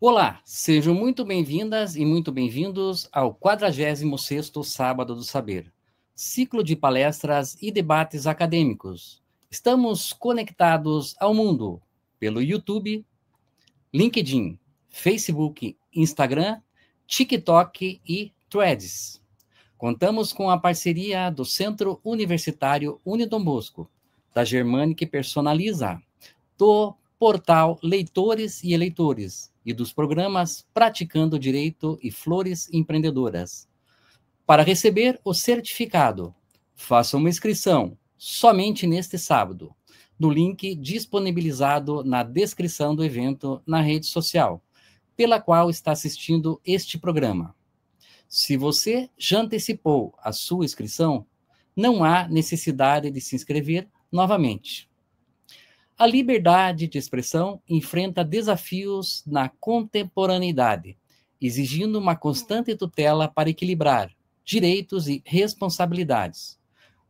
Olá, sejam muito bem-vindas e muito bem-vindos ao 46º Sábado do Saber, ciclo de palestras e debates acadêmicos. Estamos conectados ao mundo pelo YouTube, LinkedIn, Facebook, Instagram, TikTok e Threads. Contamos com a parceria do Centro Universitário Unidom Bosco, da Germânica Personaliza, do portal Leitores e Eleitores e dos programas Praticando Direito e Flores Empreendedoras. Para receber o certificado, faça uma inscrição somente neste sábado, no link disponibilizado na descrição do evento na rede social, pela qual está assistindo este programa. Se você já antecipou a sua inscrição, não há necessidade de se inscrever novamente. A liberdade de expressão enfrenta desafios na contemporaneidade, exigindo uma constante tutela para equilibrar direitos e responsabilidades.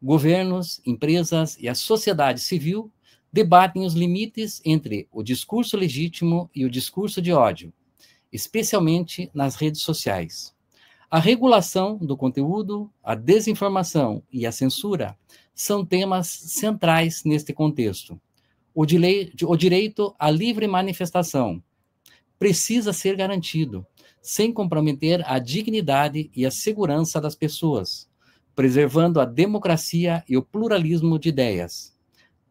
Governos, empresas e a sociedade civil debatem os limites entre o discurso legítimo e o discurso de ódio, especialmente nas redes sociais. A regulação do conteúdo, a desinformação e a censura são temas centrais neste contexto. O direito à livre manifestação precisa ser garantido, sem comprometer a dignidade e a segurança das pessoas, preservando a democracia e o pluralismo de ideias.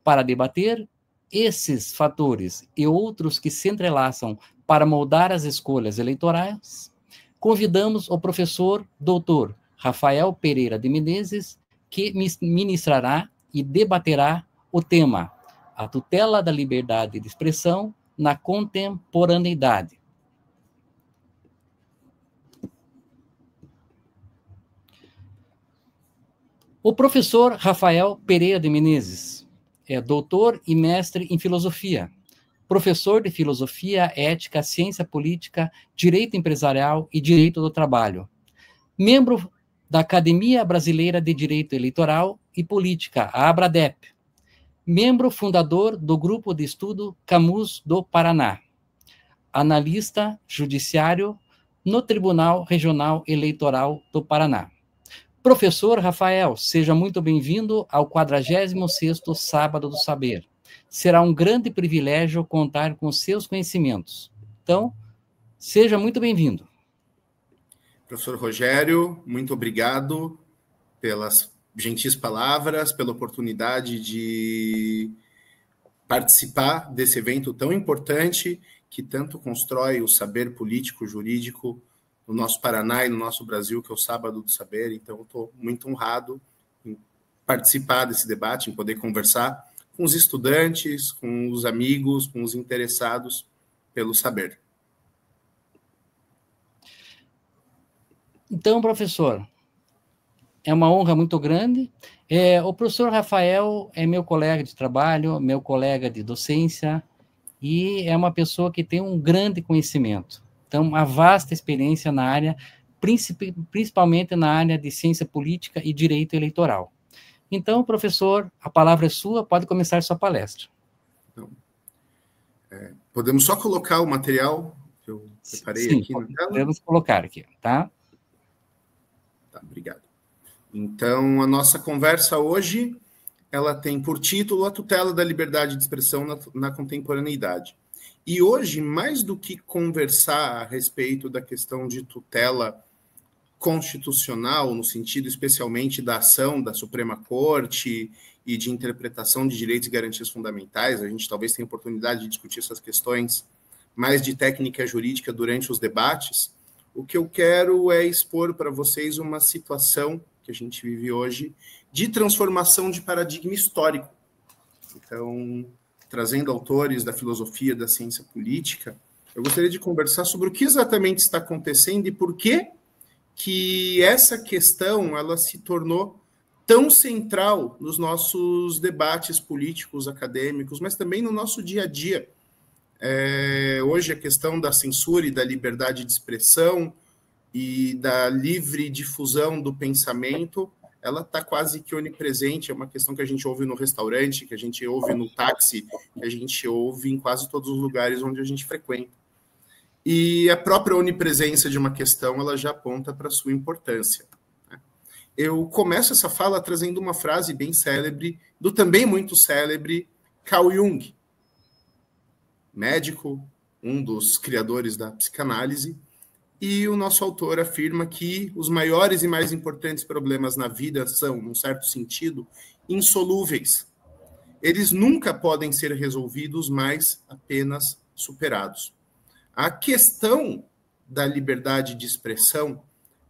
Para debater esses fatores e outros que se entrelaçam para moldar as escolhas eleitorais, convidamos o professor Dr. Rafael Pereira de Menezes, que ministrará e debaterá o tema A Tutela da Liberdade de Expressão na Contemporaneidade. O professor Rafael Pereira de Menezes é doutor e mestre em filosofia, professor de filosofia, ética, ciência política, direito empresarial e direito do trabalho. Membro da Academia Brasileira de Direito Eleitoral e Política, a ABRADEP. Membro fundador do Grupo de Estudo Camus do Paraná. Analista judiciário no Tribunal Regional Eleitoral do Paraná. Professor Rafael, seja muito bem-vindo ao 46º Sábado do Saber. Será um grande privilégio contar com seus conhecimentos. Então, seja muito bem-vindo. Professor Rogério, muito obrigado pelas gentis palavras, pela oportunidade de participar desse evento tão importante que tanto constrói o saber político, jurídico no nosso Paraná e no nosso Brasil, que é o Sábado do Saber. Então, estou muito honrado em participar desse debate, em poder conversar com os estudantes, com os amigos, com os interessados pelo saber. Então, professor, é uma honra muito grande. O professor Rafael é meu colega de trabalho, meu colega de docência, e é uma pessoa que tem um grande conhecimento. Então, uma vasta experiência na área, principalmente na área de ciência política e direito eleitoral. Então, professor, a palavra é sua, pode começar sua palestra. Então, podemos só colocar o material que eu preparei aqui na tela? Podemos colocar aqui, tá? Tá, obrigado. Então, a nossa conversa hoje, ela tem por título A Tutela da Liberdade de Expressão na Contemporaneidade. E hoje, mais do que conversar a respeito da questão de tutela constitucional, no sentido especialmente da ação da Suprema Corte e de interpretação de direitos e garantias fundamentais, a gente talvez tenha oportunidade de discutir essas questões mais de técnica jurídica durante os debates. O que eu quero é expor para vocês uma situação que a gente vive hoje de transformação de paradigma histórico. Então, trazendo autores da filosofia, da ciência política, eu gostaria de conversar sobre o que exatamente está acontecendo e por que essa questão ela se tornou tão central nos nossos debates políticos, acadêmicos, mas também no nosso dia a dia. Hoje a questão da censura e da liberdade de expressão e da livre difusão do pensamento, ela está quase que onipresente, é uma questão que a gente ouve no restaurante, que a gente ouve no táxi, que a gente ouve em quase todos os lugares onde a gente frequenta. E a própria onipresença de uma questão, ela já aponta para a sua importância. Eu começo essa fala trazendo uma frase bem célebre, do também muito célebre Carl Jung, médico, um dos criadores da psicanálise, e o nosso autor afirma que os maiores e mais importantes problemas na vida são, num certo sentido, insolúveis. Eles nunca podem ser resolvidos, mas apenas superados. A questão da liberdade de expressão,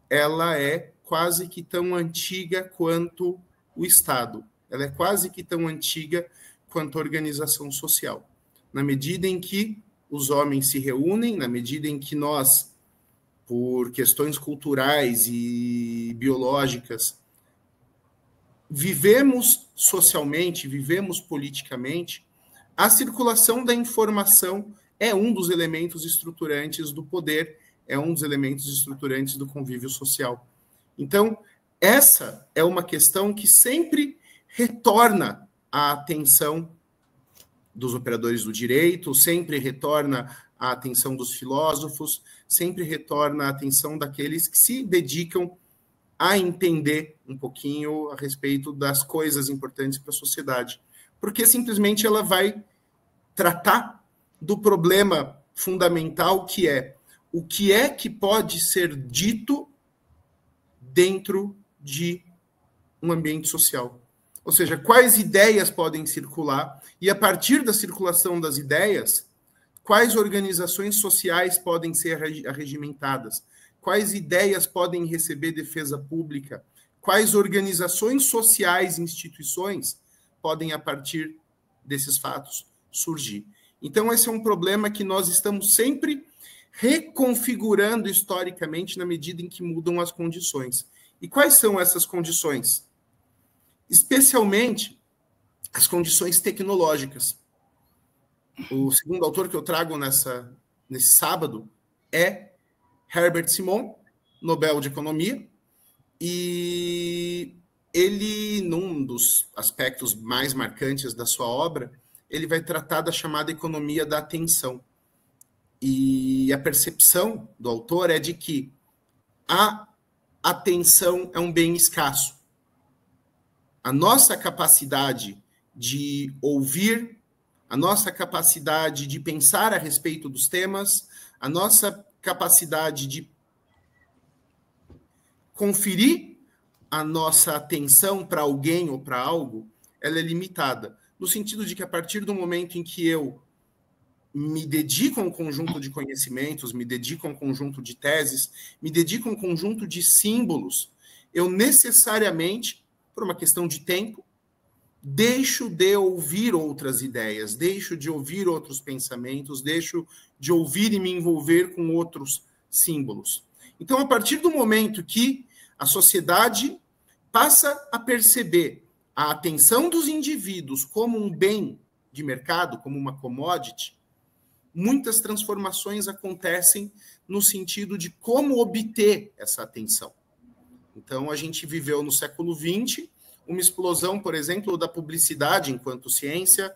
ela é quase que tão antiga quanto o Estado. Ela é quase que tão antiga quanto a organização social. Na medida em que os homens se reúnem, na medida em que nós, por questões culturais e biológicas, vivemos socialmente, vivemos politicamente, a circulação da informação é um dos elementos estruturantes do poder, é um dos elementos estruturantes do convívio social. Então, essa é uma questão que sempre retorna à atenção dos operadores do direito, sempre retorna à atenção dos filósofos, sempre retorna à atenção daqueles que se dedicam a entender um pouquinho a respeito das coisas importantes para a sociedade. Porque simplesmente ela vai tratar do problema fundamental que é o que é que pode ser dito dentro de um ambiente social. Ou seja, quais ideias podem circular e, a partir da circulação das ideias, quais organizações sociais podem ser arregimentadas, quais ideias podem receber defesa pública, quais organizações sociais e instituições podem, a partir desses fatos, surgir. Então, esse é um problema que nós estamos sempre reconfigurando historicamente na medida em que mudam as condições. E quais são essas condições? Especialmente as condições tecnológicas. O segundo autor que eu trago nesse sábado é Herbert Simon, Nobel de Economia, e ele, num dos aspectos mais marcantes da sua obra, ele vai tratar da chamada economia da atenção. E a percepção do autor é de que a atenção é um bem escasso. A nossa capacidade de ouvir, a nossa capacidade de pensar a respeito dos temas, a nossa capacidade de conferir a nossa atenção para alguém ou para algo, ela é limitada. No sentido de que, a partir do momento em que eu me dedico a um conjunto de conhecimentos, me dedico a um conjunto de teses, me dedico a um conjunto de símbolos, eu necessariamente, por uma questão de tempo, deixo de ouvir outras ideias, deixo de ouvir outros pensamentos, deixo de ouvir e me envolver com outros símbolos. Então, a partir do momento que a sociedade passa a perceber a atenção dos indivíduos como um bem de mercado, como uma commodity, muitas transformações acontecem no sentido de como obter essa atenção. Então, a gente viveu no século XX uma explosão, por exemplo, da publicidade enquanto ciência,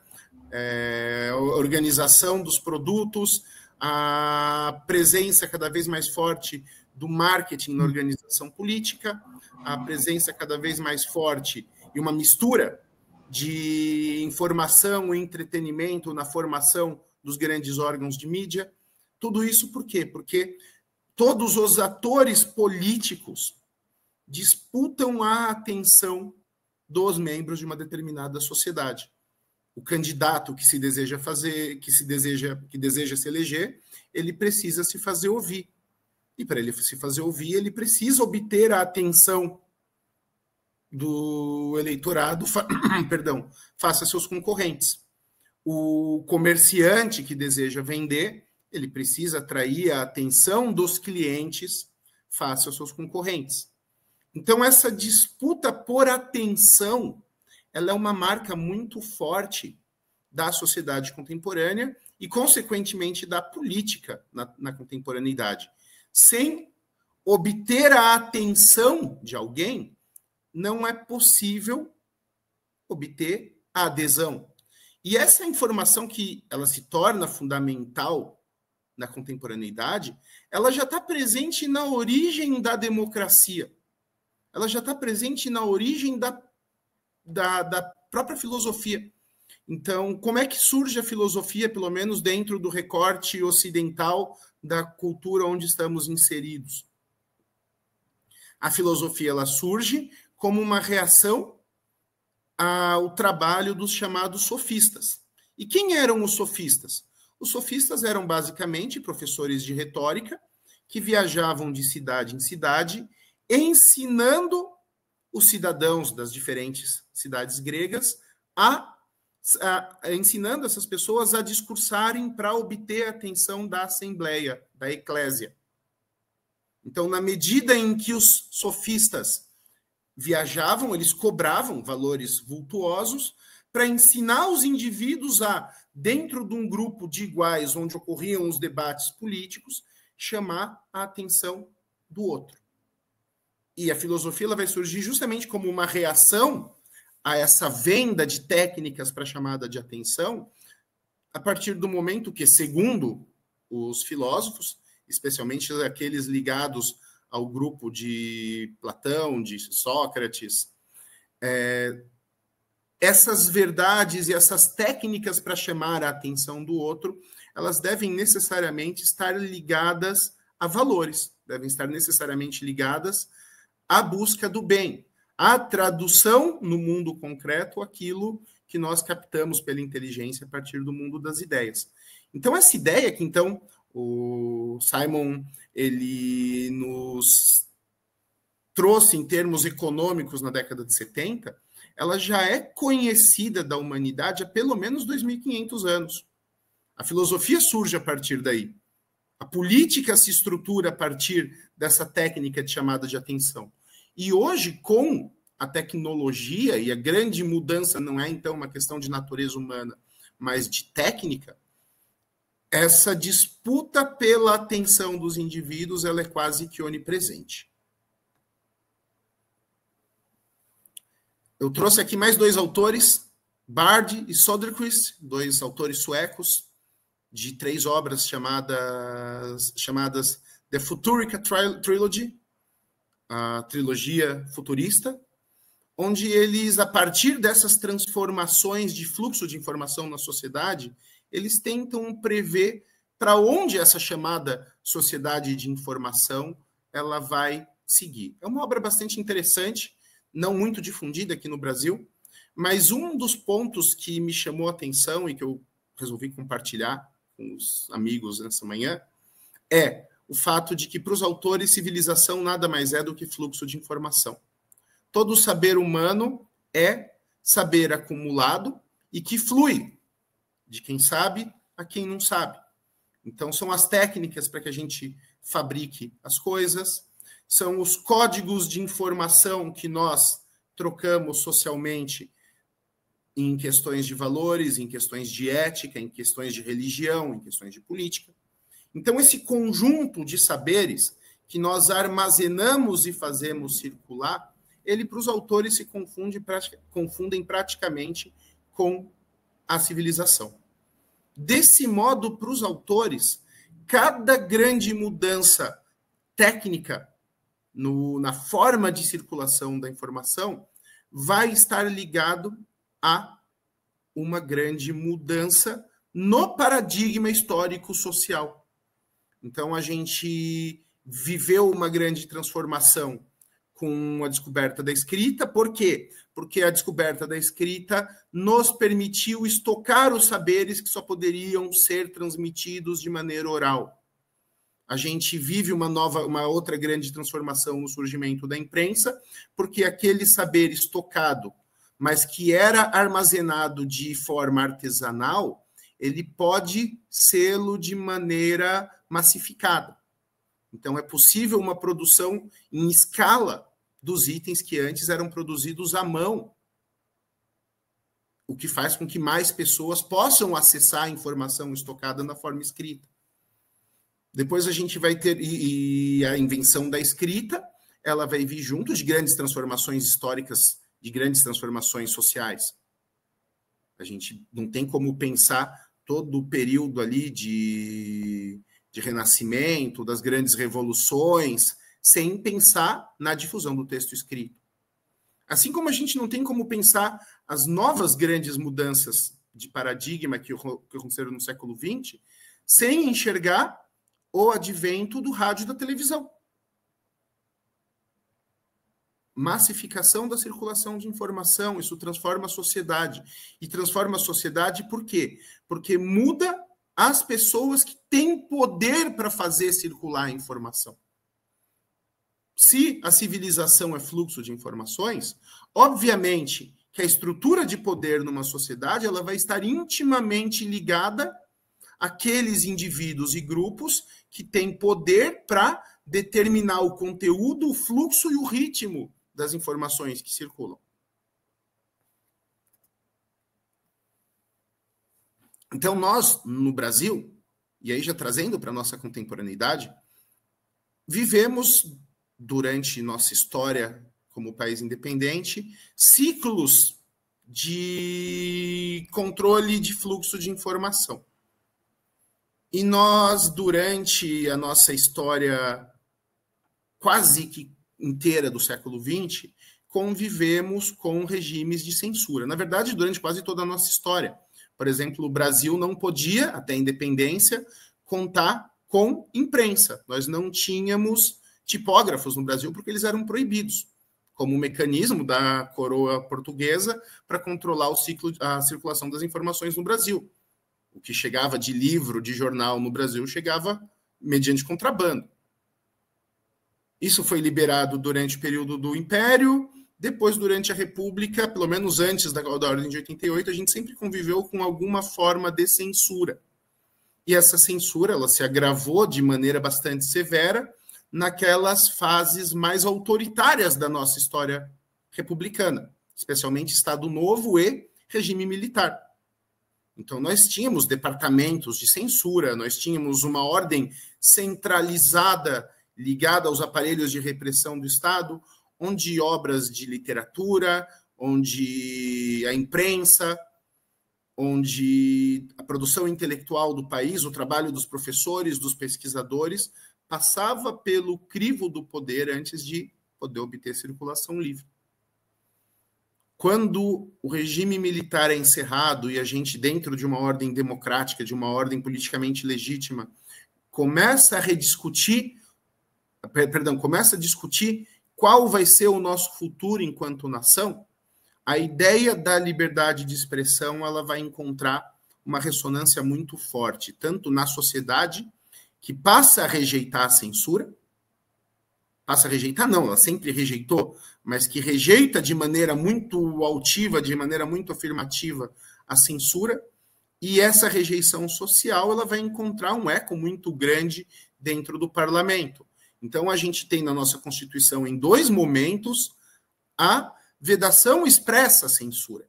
a organização dos produtos, a presença cada vez mais forte do marketing na organização política, a presença cada vez mais forte e uma mistura de informação e entretenimento na formação dos grandes órgãos de mídia. Tudo isso por quê? Porque todos os atores políticos disputam a atenção dos membros de uma determinada sociedade. O candidato que se deseja fazer, que deseja se eleger, ele precisa se fazer ouvir. E para ele se fazer ouvir, ele precisa obter a atenção do eleitorado, face a seus concorrentes. O comerciante que deseja vender, ele precisa atrair a atenção dos clientes face aos seus concorrentes. Então, essa disputa por atenção, ela é uma marca muito forte da sociedade contemporânea e, consequentemente, da política na contemporaneidade. Sem obter a atenção de alguém, não é possível obter a adesão. E essa informação que ela se torna fundamental na contemporaneidade, ela já está presente na origem da democracia. Ela já está presente na origem da própria filosofia. Então, como é que surge a filosofia, pelo menos dentro do recorte ocidental da cultura onde estamos inseridos? A filosofia ela surge como uma reação ao trabalho dos chamados sofistas. E quem eram os sofistas? Os sofistas eram basicamente professores de retórica que viajavam de cidade em cidade, ensinando os cidadãos das diferentes cidades gregas ensinando essas pessoas a discursarem para obter a atenção da assembleia, da eclésia. Então, na medida em que os sofistas viajavam, eles cobravam valores vultuosos para ensinar os indivíduos a, dentro de um grupo de iguais, onde ocorriam os debates políticos, chamar a atenção do outro. E a filosofia ela vai surgir justamente como uma reação a essa venda de técnicas para chamada de atenção, a partir do momento que, segundo os filósofos, especialmente aqueles ligados ao grupo de Platão, de Sócrates, essas verdades e essas técnicas para chamar a atenção do outro, elas devem necessariamente estar ligadas a valores, devem estar necessariamente ligadas à busca do bem, à tradução no mundo concreto aquilo que nós captamos pela inteligência a partir do mundo das ideias. Então, essa ideia que, então, o Simon ele nos trouxe em termos econômicos na década de 70, ela já é conhecida da humanidade há pelo menos 2.500 anos. A filosofia surge a partir daí. A política se estrutura a partir dessa técnica de chamada de atenção. E hoje, com a tecnologia, e a grande mudança não é, então, uma questão de natureza humana, mas de técnica, essa disputa pela atenção dos indivíduos ela é quase que onipresente. Eu trouxe aqui mais 2 autores, Bard e Söderqvist, 2 autores suecos, de 3 obras chamadas The Futurica Trilogy, a trilogia futurista, onde eles, a partir dessas transformações de fluxo de informação na sociedade, eles tentam prever para onde essa chamada sociedade de informação ela vai seguir. É uma obra bastante interessante, não muito difundida aqui no Brasil, mas um dos pontos que me chamou a atenção e que eu resolvi compartilhar com os amigos nessa manhã é o fato de que, para os autores, civilização nada mais é do que fluxo de informação. Todo saber humano é saber acumulado e que flui de quem sabe a quem não sabe. Então, são as técnicas para que a gente fabrique as coisas, são os códigos de informação que nós trocamos socialmente em questões de valores, em questões de ética, em questões de religião, em questões de política. Então, esse conjunto de saberes que nós armazenamos e fazemos circular, ele, para os autores, se confundem praticamente com a civilização. Desse modo, para os autores, cada grande mudança técnica na forma de circulação da informação vai estar ligado a uma grande mudança no paradigma histórico-social. Então, a gente viveu uma grande transformação com a descoberta da escrita. Por quê? Porque a descoberta da escrita nos permitiu estocar os saberes que só poderiam ser transmitidos de maneira oral. A gente vive uma outra grande transformação no surgimento da imprensa, porque aquele saber estocado, mas que era armazenado de forma artesanal, ele pode sê-lo de maneira massificada. Então, é possível uma produção em escala dos itens que antes eram produzidos à mão, o que faz com que mais pessoas possam acessar a informação estocada na forma escrita. Depois a gente vai ter e a invenção da escrita, ela vai vir junto de grandes transformações históricas, de grandes transformações sociais. A gente não tem como pensar todo o período ali de renascimento, das grandes revoluções, sem pensar na difusão do texto escrito. Assim como a gente não tem como pensar as novas grandes mudanças de paradigma que aconteceram no século XX, sem enxergar o advento do rádio e da televisão. Massificação da circulação de informação, isso transforma a sociedade. E transforma a sociedade por quê? Porque muda as pessoas que têm poder para fazer circular a informação. Se a civilização é fluxo de informações, obviamente que a estrutura de poder numa sociedade ela vai estar intimamente ligada àqueles indivíduos e grupos que têm poder para determinar o conteúdo, o fluxo e o ritmo das informações que circulam. Então, nós, no Brasil, e aí já trazendo para a nossa contemporaneidade, vivemos, durante nossa história como país independente, ciclos de controle de fluxo de informação. E nós, durante a nossa história quase que inteira do século XX, convivemos com regimes de censura. Na verdade, durante quase toda a nossa história. Por exemplo, o Brasil não podia, até a independência, contar com imprensa. Nós não tínhamos tipógrafos no Brasil porque eles eram proibidos, como um mecanismo da coroa portuguesa para controlar a circulação das informações no Brasil. O que chegava de livro, de jornal no Brasil, chegava mediante contrabando. Isso foi liberado durante o período do Império. Depois, durante a República, pelo menos antes da Ordem de 88, a gente sempre conviveu com alguma forma de censura. E essa censura ela se agravou de maneira bastante severa naquelas fases mais autoritárias da nossa história republicana, especialmente Estado Novo e regime militar. Então, nós tínhamos departamentos de censura, nós tínhamos uma ordem centralizada ligada aos aparelhos de repressão do Estado, onde obras de literatura, onde a imprensa, onde a produção intelectual do país, o trabalho dos professores, dos pesquisadores, passava pelo crivo do poder antes de poder obter circulação livre. Quando o regime militar é encerrado e a gente, dentro de uma ordem democrática, de uma ordem politicamente legítima, começa a discutir qual vai ser o nosso futuro enquanto nação, a ideia da liberdade de expressão ela vai encontrar uma ressonância muito forte, tanto na sociedade, que passa a rejeitar a censura, passa a rejeitar não, ela sempre rejeitou, mas que rejeita de maneira muito altiva, de maneira muito afirmativa a censura, e essa rejeição social ela vai encontrar um eco muito grande dentro do parlamento. Então, a gente tem na nossa Constituição, em 2 momentos, a vedação expressa à censura.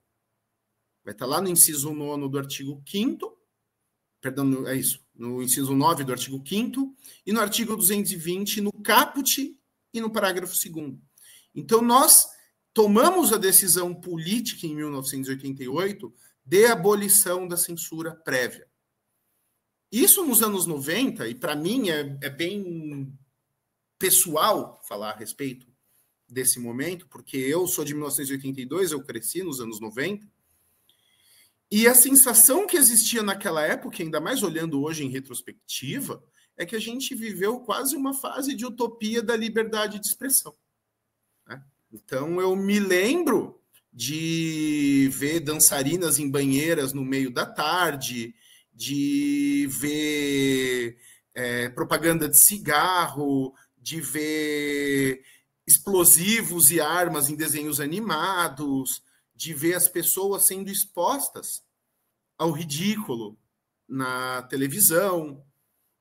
Vai estar lá no inciso 9 do artigo 5º, perdão, é isso, no inciso 9 do artigo 5º, e no artigo 220, no caput e no parágrafo 2º. Então, nós tomamos a decisão política em 1988 de abolição da censura prévia. Isso nos anos 90, e para mim é bem pessoal falar a respeito desse momento, porque eu sou de 1982, eu cresci nos anos 90, e a sensação que existia naquela época, ainda mais olhando hoje em retrospectiva, é que a gente viveu quase uma fase de utopia da liberdade de expressão. Né? Então, eu me lembro de ver dançarinas em banheiras no meio da tarde, de ver propaganda de cigarro, de ver explosivos e armas em desenhos animados, de ver as pessoas sendo expostas ao ridículo na televisão,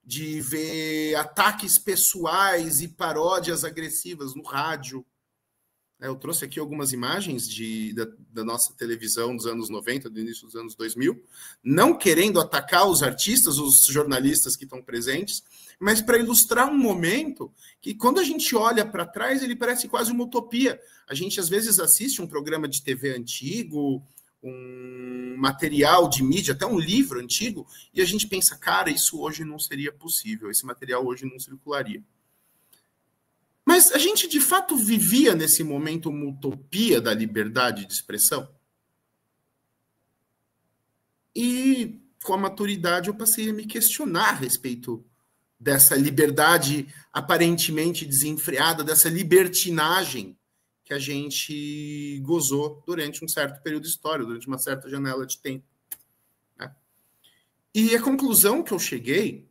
de ver ataques pessoais e paródias agressivas no rádio. Eu trouxe aqui algumas imagens da nossa televisão dos anos 90, do início dos anos 2000, não querendo atacar os artistas, os jornalistas que estão presentes, mas para ilustrar um momento que, quando a gente olha para trás, ele parece quase uma utopia. A gente, às vezes, assiste um programa de TV antigo, um material de mídia, até um livro antigo, e a gente pensa, cara, isso hoje não seria possível, esse material hoje não circularia. Mas a gente, de fato, vivia nesse momento uma utopia da liberdade de expressão? E, com a maturidade, eu passei a me questionar a respeito dessa liberdade aparentemente desenfreada, dessa libertinagem que a gente gozou durante um certo período histórico, durante uma certa janela de tempo. Né? E a conclusão que eu cheguei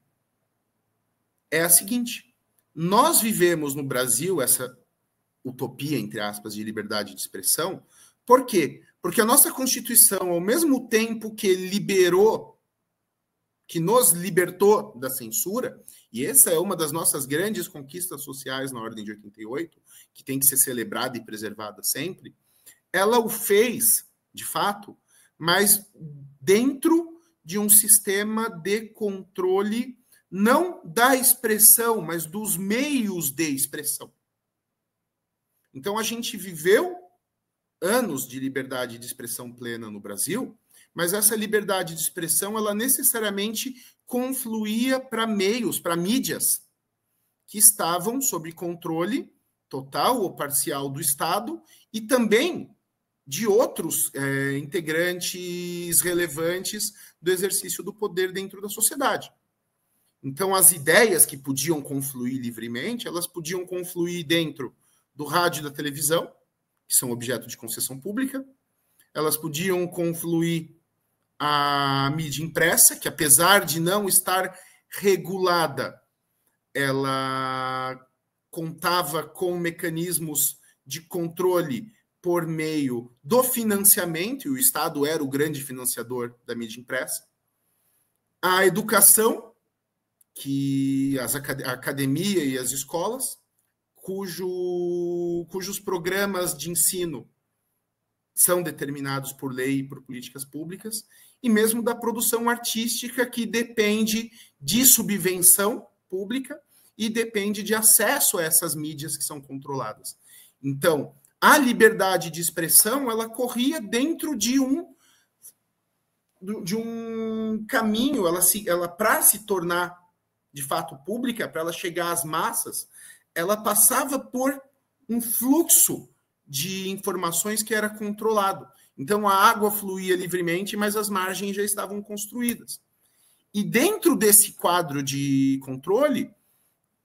é a seguinte: nós vivemos no Brasil essa utopia, entre aspas, de liberdade de expressão. Por quê? Porque a nossa Constituição, ao mesmo tempo que nos libertou da censura, e essa é uma das nossas grandes conquistas sociais na Ordem de 88, que tem que ser celebrada e preservada sempre, ela o fez, de fato, mas dentro de um sistema de controle, não da expressão, mas dos meios de expressão. Então, a gente viveu anos de liberdade de expressão plena no Brasil, mas essa liberdade de expressão, ela necessariamente confluía para meios, para mídias, que estavam sob controle total ou parcial do Estado e também de outros integrantes relevantes do exercício do poder dentro da sociedade. Então, as ideias que podiam confluir livremente, elas podiam confluir dentro do rádio e da televisão, que são objeto de concessão pública, elas podiam confluir a mídia impressa, que apesar de não estar regulada, ela contava com mecanismos de controle por meio do financiamento, e o Estado era o grande financiador da mídia impressa. A educação, que a academia e as escolas, cujos programas de ensino são determinados por lei e por políticas públicas, e mesmo da produção artística, que depende de subvenção pública e depende de acesso a essas mídias que são controladas. Então, a liberdade de expressão, ela corria dentro de um caminho, ela para se tornar de fato pública, para ela chegar às massas, ela passava por um fluxo de informações que era controlado. Então, a água fluía livremente, mas as margens já estavam construídas. E dentro desse quadro de controle,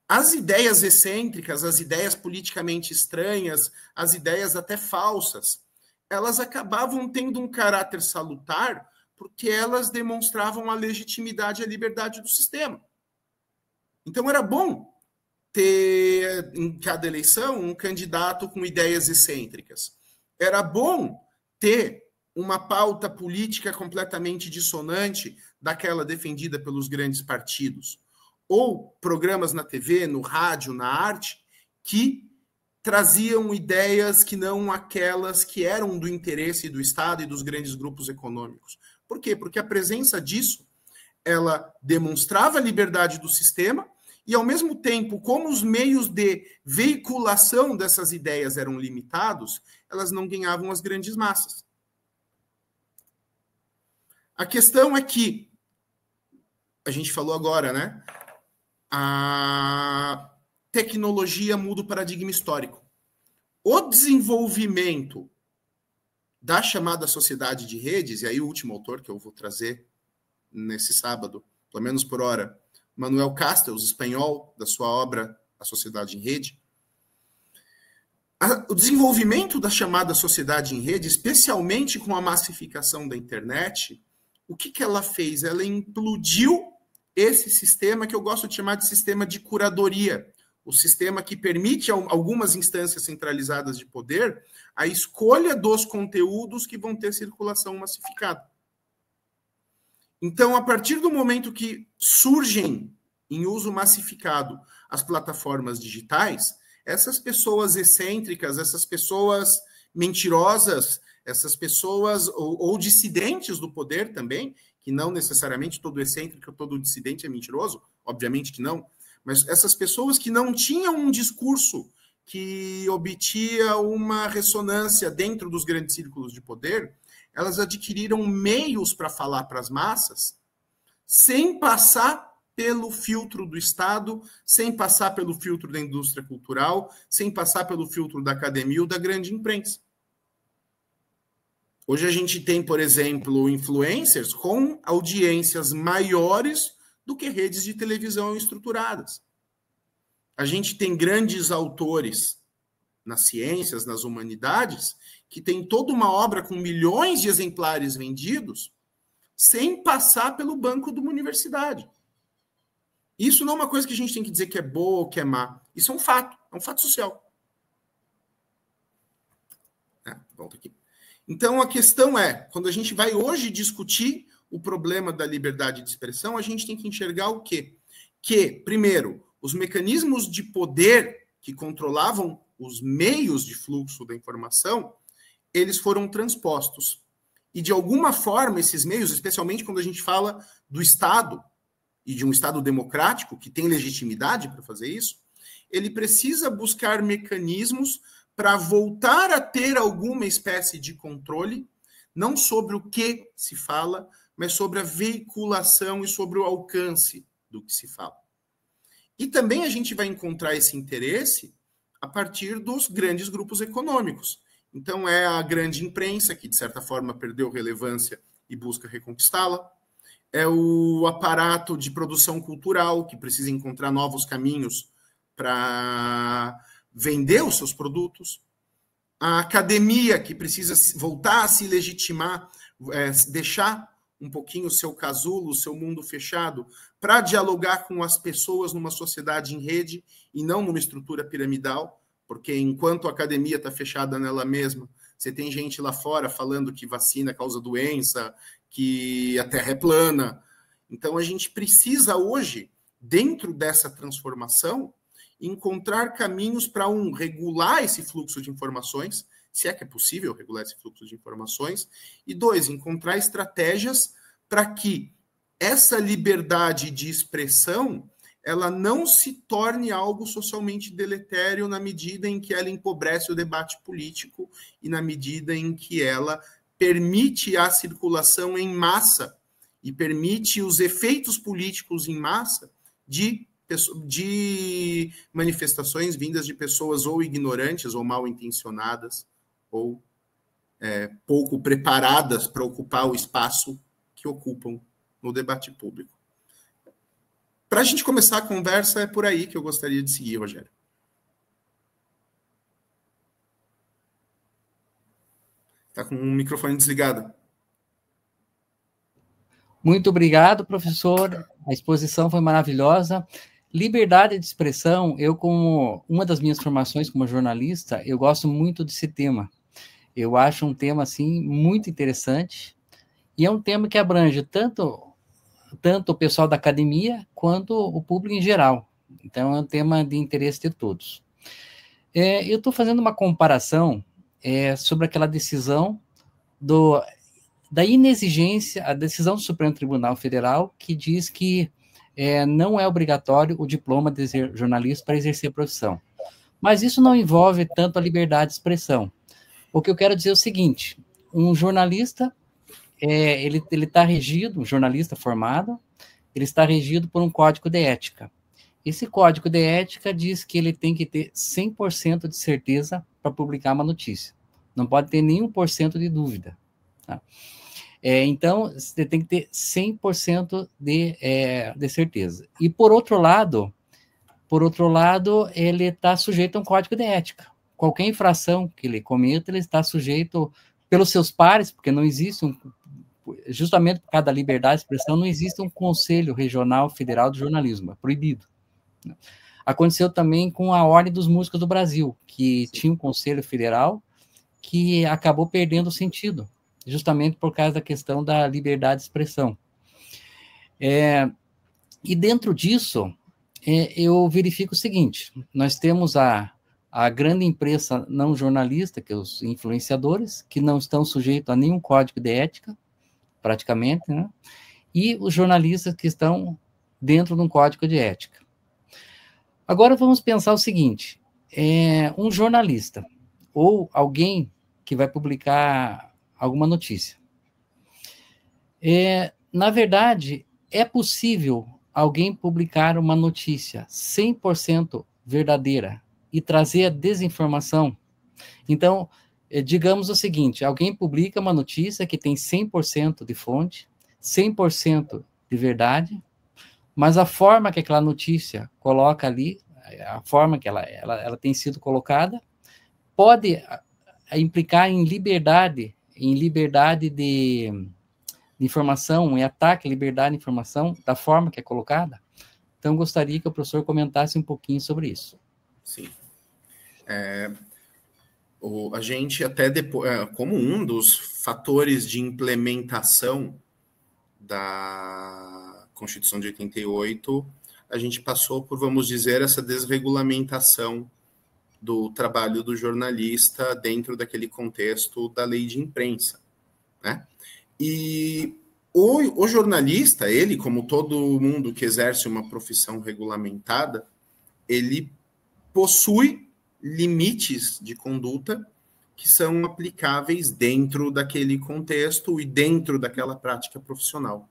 as ideias excêntricas, as ideias politicamente estranhas, as ideias até falsas, elas acabavam tendo um caráter salutar porque elas demonstravam a legitimidade e a liberdade do sistema. Então, era bom ter, em cada eleição, um candidato com ideias excêntricas. Era bom ter uma pauta política completamente dissonante daquela defendida pelos grandes partidos. Ou programas na TV, no rádio, na arte, que traziam ideias que não aquelas que eram do interesse do Estado e dos grandes grupos econômicos. Por quê? Porque a presença disso, ela demonstrava a liberdade do sistema e, ao mesmo tempo, como os meios de veiculação dessas ideias eram limitados, elas não ganhavam as grandes massas. A questão é que, a gente falou agora, né? A tecnologia muda o paradigma histórico. O desenvolvimento da chamada sociedade de redes, e aí o último autor que eu vou trazer nesse sábado, pelo menos por hora, Manuel Castells, espanhol, da sua obra A Sociedade em Rede. O desenvolvimento da chamada sociedade em rede, especialmente com a massificação da internet, o que ela fez? Ela implodiu esse sistema que eu gosto de chamar de sistema de curadoria, o sistema que permite a algumas instâncias centralizadas de poder a escolha dos conteúdos que vão ter circulação massificada. Então, a partir do momento que surgem em uso massificado as plataformas digitais, essas pessoas excêntricas, essas pessoas mentirosas, essas pessoas ou dissidentes do poder também, que não necessariamente todo excêntrico, todo dissidente é mentiroso, obviamente que não, mas essas pessoas que não tinham um discurso que obtinha uma ressonância dentro dos grandes círculos de poder, elas adquiriram meios para falar para as massas, sem passar pelo filtro do Estado, sem passar pelo filtro da indústria cultural, sem passar pelo filtro da academia ou da grande imprensa. Hoje a gente tem, por exemplo, influencers com audiências maiores do que redes de televisão estruturadas. A gente tem grandes autores nas ciências, nas humanidades, que tem toda uma obra com milhões de exemplares vendidos sem passar pelo banco de uma universidade. Isso não é uma coisa que a gente tem que dizer que é boa ou que é má. Isso é um fato social. Volta aqui. Então, a questão é, quando a gente vai hoje discutir o problema da liberdade de expressão, a gente tem que enxergar o quê? Que, primeiro, os mecanismos de poder que controlavam os meios de fluxo da informação, eles foram transpostos. E, de alguma forma, esses meios, especialmente quando a gente fala do Estado, e de um Estado democrático, que tem legitimidade para fazer isso, ele precisa buscar mecanismos para voltar a ter alguma espécie de controle, não sobre o que se fala, mas sobre a veiculação e sobre o alcance do que se fala. E também a gente vai encontrar esse interesse a partir dos grandes grupos econômicos. Então, é a grande imprensa, que, de certa forma, perdeu relevância e busca reconquistá-la. É o aparato de produção cultural, que precisa encontrar novos caminhos para vender os seus produtos. A academia, que precisa voltar a se legitimar, deixar um pouquinho o seu casulo, o seu mundo fechado, para dialogar com as pessoas numa sociedade em rede e não numa estrutura piramidal, porque enquanto a academia está fechada nela mesma, você tem gente lá fora falando que vacina causa doença, que a Terra é plana. Então, a gente precisa hoje, dentro dessa transformação, encontrar caminhos para, regular esse fluxo de informações, se é que é possível regular esse fluxo de informações, e 2, encontrar estratégias para que essa liberdade de expressão ela não se torne algo socialmente deletério na medida em que ela empobrece o debate político e na medida em que ela permite a circulação em massa e permite os efeitos políticos em massa de manifestações vindas de pessoas ou ignorantes ou mal intencionadas ou pouco preparadas para ocupar o espaço que ocupam no debate público. Para a gente começar a conversa, é por aí que eu gostaria de seguir, Rogério. Está com o microfone desligado. Muito obrigado, professor. A exposição foi maravilhosa. Liberdade de expressão, eu, como uma das minhas formações como jornalista, eu gosto muito desse tema. Eu acho um tema, assim, muito interessante. E é um tema que abrange tanto o pessoal da academia quanto o público em geral. Então, é um tema de interesse de todos. Eu estou fazendo uma comparação sobre aquela decisão da inexigência, a decisão do Supremo Tribunal Federal, que diz que não é obrigatório o diploma de jornalista para exercer a profissão. Mas isso não envolve tanto a liberdade de expressão. O que eu quero dizer é o seguinte, um jornalista, ele está regido, um jornalista formado, ele está regido por um código de ética. Esse código de ética diz que ele tem que ter 100% de certeza para publicar uma notícia. Não pode ter nenhum por cento de dúvida. Tá? Então, você tem que ter 100% de certeza. E, por outro lado, ele está sujeito a um código de ética. Qualquer infração que ele cometa, ele está sujeito pelos seus pares, porque não existe justamente por causa da liberdade de expressão, não existe um Conselho Regional Federal de Jornalismo, é proibido. Aconteceu também com a Ordem dos Músicos do Brasil, que tinha um Conselho Federal que acabou perdendo o sentido, justamente por causa da questão da liberdade de expressão. E dentro disso, eu verifico o seguinte, nós temos a grande imprensa não jornalista, que é os influenciadores, que não estão sujeitos a nenhum código de ética, praticamente, né? E os jornalistas que estão dentro de um código de ética. Agora vamos pensar o seguinte, um jornalista ou alguém que vai publicar alguma notícia, Na verdade, é possível alguém publicar uma notícia 100% verdadeira e trazer a desinformação. Então, digamos o seguinte, alguém publica uma notícia que tem 100% de fonte, 100% de verdade, mas a forma que aquela notícia coloca ali, a forma que ela tem sido colocada, pode implicar em liberdade de informação, em ataque à liberdade de informação, da forma que é colocada. Então, gostaria que o professor comentasse um pouquinho sobre isso. Sim. A gente até depois, como um dos fatores de implementação da Constituição de 88, a gente passou por, vamos dizer, essa desregulamentação do trabalho do jornalista dentro daquele contexto da lei de imprensa, né? E o jornalista, ele, como todo mundo que exerce uma profissão regulamentada, ele possui limites de conduta que são aplicáveis dentro daquele contexto e dentro daquela prática profissional.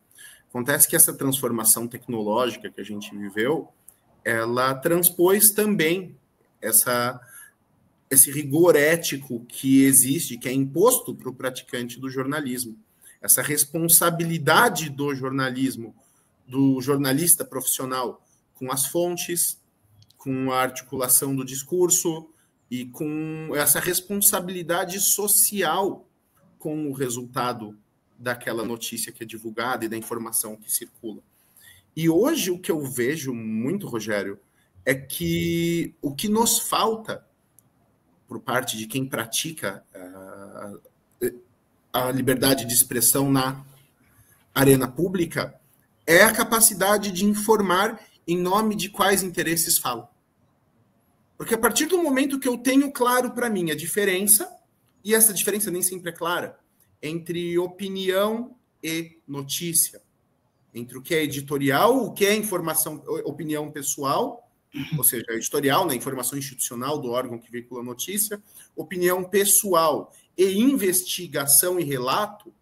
Acontece que essa transformação tecnológica que a gente viveu, ela transpôs também esse rigor ético que existe, que é imposto para o praticante do jornalismo. Essa responsabilidade do jornalismo, do jornalista profissional, com as fontes, com a articulação do discurso e com essa responsabilidade social com o resultado daquela notícia que é divulgada e da informação que circula. E hoje o que eu vejo muito, Rogério, é que o que nos falta por parte de quem pratica a liberdade de expressão na arena pública é a capacidade de informar em nome de quais interesses falam. Porque a partir do momento que eu tenho claro para mim a diferença, e essa diferença nem sempre é clara, entre opinião e notícia, entre o que é editorial, o que é informação, opinião pessoal, ou seja, editorial, né, informação institucional do órgão que veicula a notícia, opinião pessoal e investigação e relato,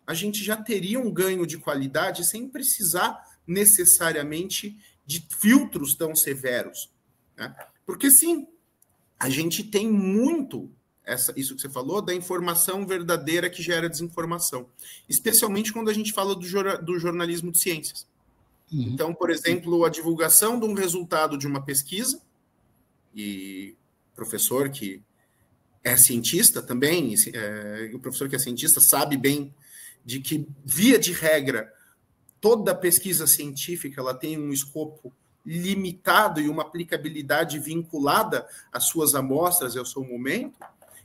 a gente já teria um ganho de qualidade sem precisar necessariamente de filtros tão severos, né? Porque sim, a gente tem muito isso que você falou, da informação verdadeira que gera desinformação, especialmente quando a gente fala do jornalismo de ciências. Então, por exemplo, a divulgação de um resultado de uma pesquisa, e professor que é cientista também, o professor que é cientista sabe bem de que, via de regra, toda pesquisa científica ela tem um escopo limitado e uma aplicabilidade vinculada às suas amostras e ao seu momento.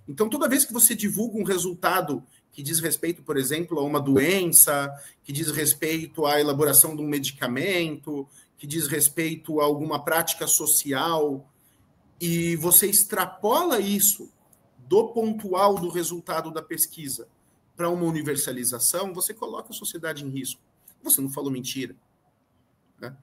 Então, toda vez que você divulga um resultado que diz respeito, por exemplo, a uma doença, que diz respeito à elaboração de um medicamento, que diz respeito a alguma prática social, e você extrapola isso do pontual do resultado da pesquisa para uma universalização, você coloca a sociedade em risco. Você não falou mentira, né?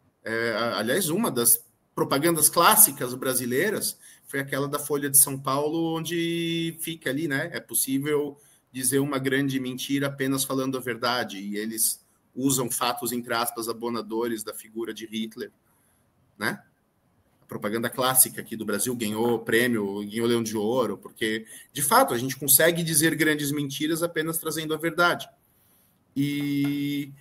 Aliás, uma das propagandas clássicas brasileiras foi aquela da Folha de São Paulo, onde fica ali, né? É possível dizer uma grande mentira apenas falando a verdade, e eles usam fatos, entre aspas, abonadores da figura de Hitler, né? A propaganda clássica aqui do Brasil ganhou prêmio, ganhou Leão de Ouro, porque, de fato, a gente consegue dizer grandes mentiras apenas trazendo a verdade. E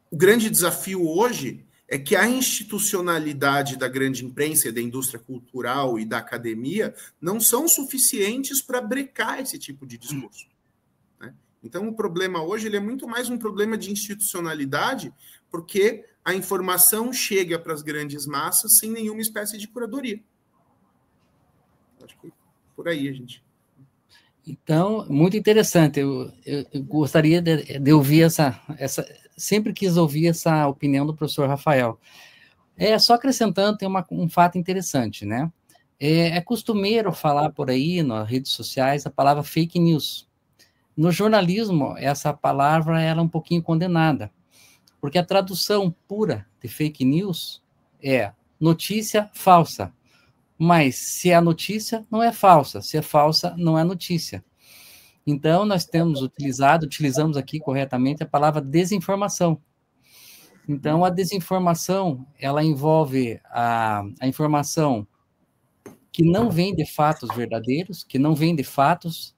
o grande desafio hoje é que a institucionalidade da grande imprensa, da indústria cultural e da academia não são suficientes para brecar esse tipo de discurso, né? Então, o problema hoje ele é muito mais um problema de institucionalidade, porque a informação chega para as grandes massas sem nenhuma espécie de curadoria. Acho que por aí a gente... Então, muito interessante. Eu gostaria de ouvir sempre quis ouvir essa opinião do professor Rafael. Só acrescentando, tem um fato interessante, né? É costumeiro falar por aí, nas redes sociais, a palavra fake news. No jornalismo, essa palavra era um pouquinho condenada, porque a tradução pura de fake news é notícia falsa. Mas se é notícia, não é falsa. Se é falsa, não é notícia. Então, nós utilizamos aqui corretamente a palavra desinformação. Então, a desinformação, ela envolve a informação que não vem de fatos verdadeiros, que não vem de fatos,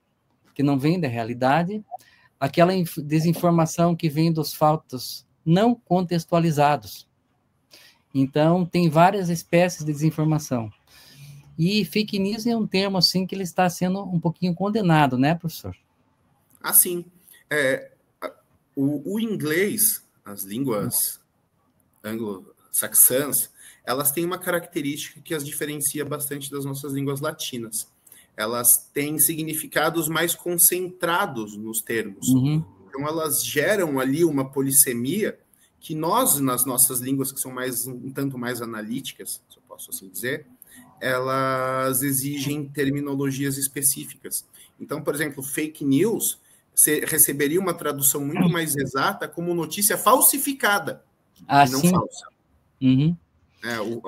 que não vem da realidade, aquela desinformação que vem dos fatos não contextualizados. Então, tem várias espécies de desinformação. E fake news é um termo, assim, que ele está sendo um pouquinho condenado, né, professor? Sim. O inglês, as línguas anglo-saxãs, elas têm uma característica que as diferencia bastante das nossas línguas latinas. Elas têm significados mais concentrados nos termos. Uhum. Então, elas geram ali uma polissemia que nós, nas nossas línguas, que são um tanto mais analíticas, se eu posso assim dizer, elas exigem terminologias específicas. Então, por exemplo, fake news, você receberia uma tradução muito mais exata como notícia falsificada, e não sim. falsa. Uhum.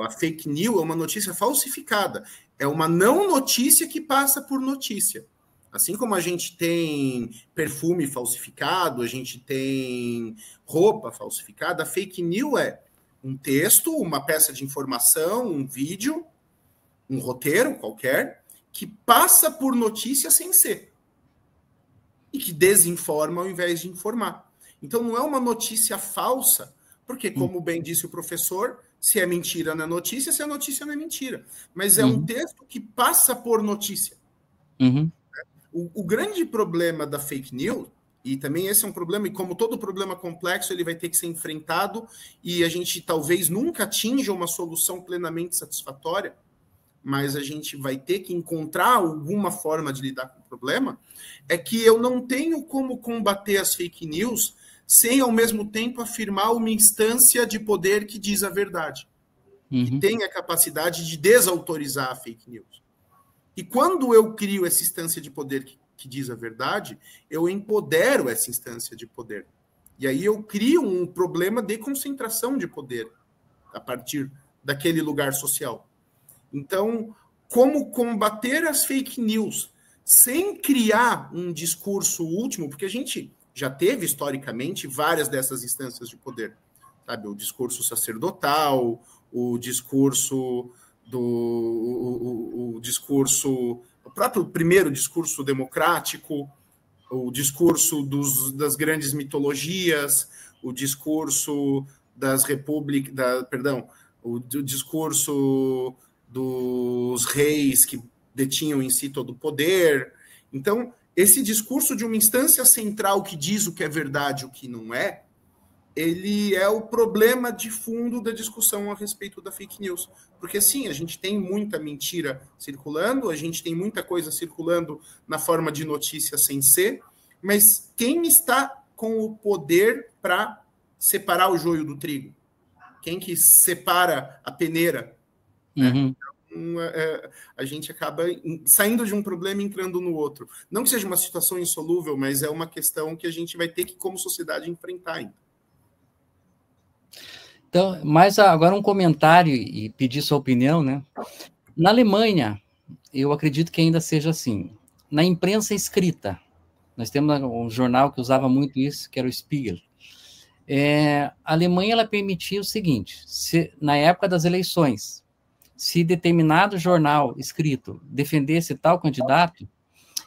A fake news é uma notícia falsificada. É uma não notícia que passa por notícia. Assim como a gente tem perfume falsificado, a gente tem roupa falsificada, a fake news é um texto, uma peça de informação, um vídeo, um roteiro qualquer, que passa por notícia sem ser. E que desinforma ao invés de informar. Então, não é uma notícia falsa, porque, como bem disse o professor, se é mentira não é notícia, se é notícia não é mentira. Mas é um texto que passa por notícia. Uhum. O grande problema da fake news, e também esse é um problema, e como todo problema complexo, ele vai ter que ser enfrentado, e a gente talvez nunca atinja uma solução plenamente satisfatória, mas a gente vai ter que encontrar alguma forma de lidar com o problema, é que eu não tenho como combater as fake news sem, ao mesmo tempo, afirmar uma instância de poder que diz a verdade, que tem a capacidade de desautorizar a fake news. E quando eu crio essa instância de poder que diz a verdade, eu empodero essa instância de poder. E aí eu crio um problema de concentração de poder a partir daquele lugar social. Então, como combater as fake news sem criar um discurso último, porque a gente já teve historicamente várias dessas instâncias de poder, sabe? O discurso sacerdotal, o discurso o próprio primeiro discurso democrático, o discurso das grandes mitologias, o discurso das repúblicas, o discurso dos reis que detinham em si todo o poder. Então, esse discurso de uma instância central que diz o que é verdade e o que não é, ele é o problema de fundo da discussão a respeito da fake news. Porque, sim, a gente tem muita mentira circulando, a gente tem muita coisa circulando na forma de notícia sem ser, mas quem está com o poder para separar o joio do trigo? Quem que separa a peneira? Né? Então, a gente acaba saindo de um problema e entrando no outro. Não que seja uma situação insolúvel, mas é uma questão que a gente vai ter que, como sociedade, enfrentar ainda. Então, mas agora um comentário e pedir sua opinião, né? Na Alemanha, eu acredito que ainda seja assim. Na imprensa escrita, nós temos um jornal que usava muito isso, que era o Spiegel. A Alemanha, ela permitia o seguinte, na época das eleições, se determinado jornal escrito defendesse tal candidato,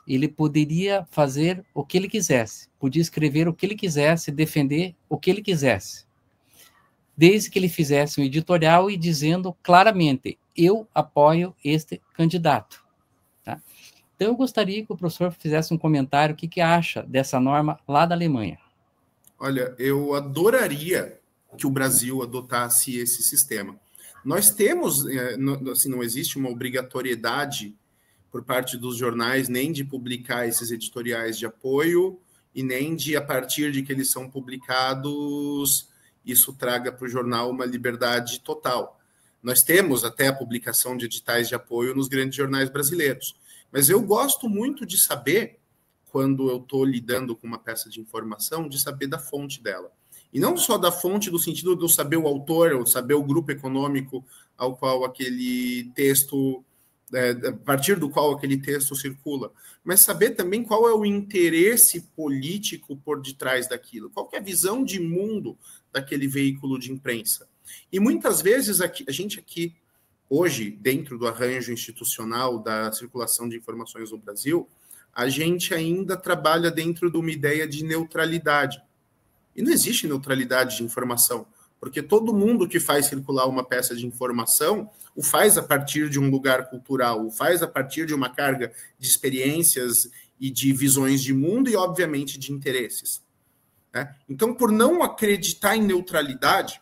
ele poderia fazer o que ele quisesse, podia escrever o que ele quisesse, defender o que ele quisesse, desde que ele fizesse um editorial e dizendo claramente, eu apoio este candidato. Tá? Então, eu gostaria que o professor fizesse um comentário, o que acha dessa norma lá da Alemanha. Olha, eu adoraria que o Brasil adotasse esse sistema. Nós temos, assim, não existe uma obrigatoriedade por parte dos jornais nem de publicar esses editoriais de apoio e nem de, a partir de que eles são publicados, isso traga para o jornal uma liberdade total. Nós temos até a publicação de editais de apoio nos grandes jornais brasileiros. Mas eu gosto muito de saber, quando eu estou lidando com uma peça de informação, de saber da fonte dela. E não só da fonte no sentido de eu saber o autor, ou saber o grupo econômico ao qual aquele texto a partir do qual aquele texto circula, mas saber também qual é o interesse político por detrás daquilo, qual que é a visão de mundo daquele veículo de imprensa. E muitas vezes a gente aqui, hoje, dentro do arranjo institucional da circulação de informações no Brasil, a gente ainda trabalha dentro de uma ideia de neutralidade. E não existe neutralidade de informação, porque todo mundo que faz circular uma peça de informação o faz a partir de um lugar cultural, o faz a partir de uma carga de experiências e de visões de mundo e, obviamente, de interesses. Né? Então, por não acreditar em neutralidade,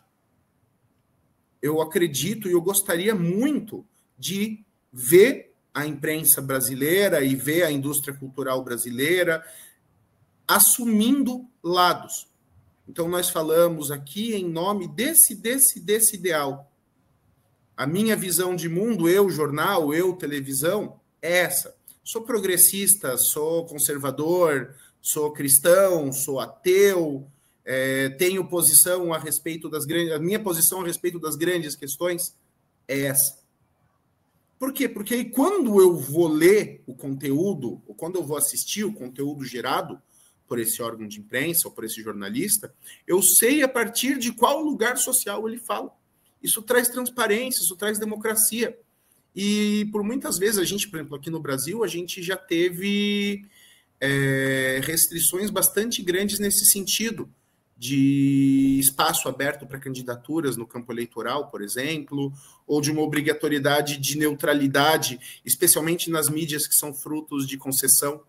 eu acredito e eu gostaria muito de ver a imprensa brasileira e ver a indústria cultural brasileira assumindo lados. Então, nós falamos aqui em nome desse ideal. A minha visão de mundo, eu jornal, eu televisão, é essa. Sou progressista, sou conservador, sou cristão, sou ateu, tenho posição a respeito das grandes... A minha posição a respeito das grandes questões é essa. Por quê? Porque aí, quando eu vou ler o conteúdo, ou quando eu vou assistir o conteúdo gerado por esse órgão de imprensa ou por esse jornalista, eu sei a partir de qual lugar social ele fala. Isso traz transparência, isso traz democracia. E por muitas vezes a gente, por exemplo, aqui no Brasil, a gente já teve restrições bastante grandes nesse sentido, de espaço aberto para candidaturas no campo eleitoral, por exemplo, ou de uma obrigatoriedade de neutralidade, especialmente nas mídias que são frutos de concessão,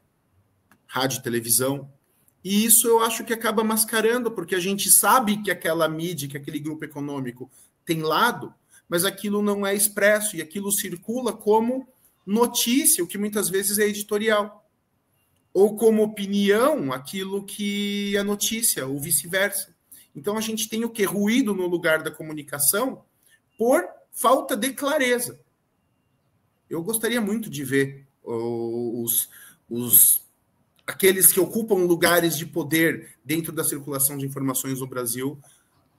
rádio e televisão. E isso eu acho que acaba mascarando, porque a gente sabe que aquela mídia, que aquele grupo econômico tem lado, mas aquilo não é expresso, e aquilo circula como notícia, o que muitas vezes é editorial, ou como opinião, aquilo que é notícia, ou vice-versa. Então a gente tem o quê? Ruído no lugar da comunicação por falta de clareza. Eu gostaria muito de ver aqueles que ocupam lugares de poder dentro da circulação de informações no Brasil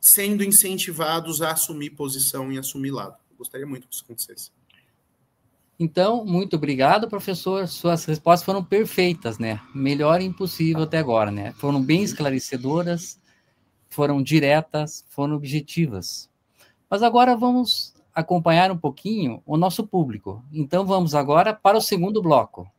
sendo incentivados a assumir posição e assumir lado. Eu gostaria muito que isso acontecesse. Então, muito obrigado, professor. Suas respostas foram perfeitas, né? Melhor impossível até agora, né? Foram bem esclarecedoras, foram diretas, foram objetivas. Mas agora vamos acompanhar um pouquinho o nosso público. Então, vamos agora para o segundo bloco.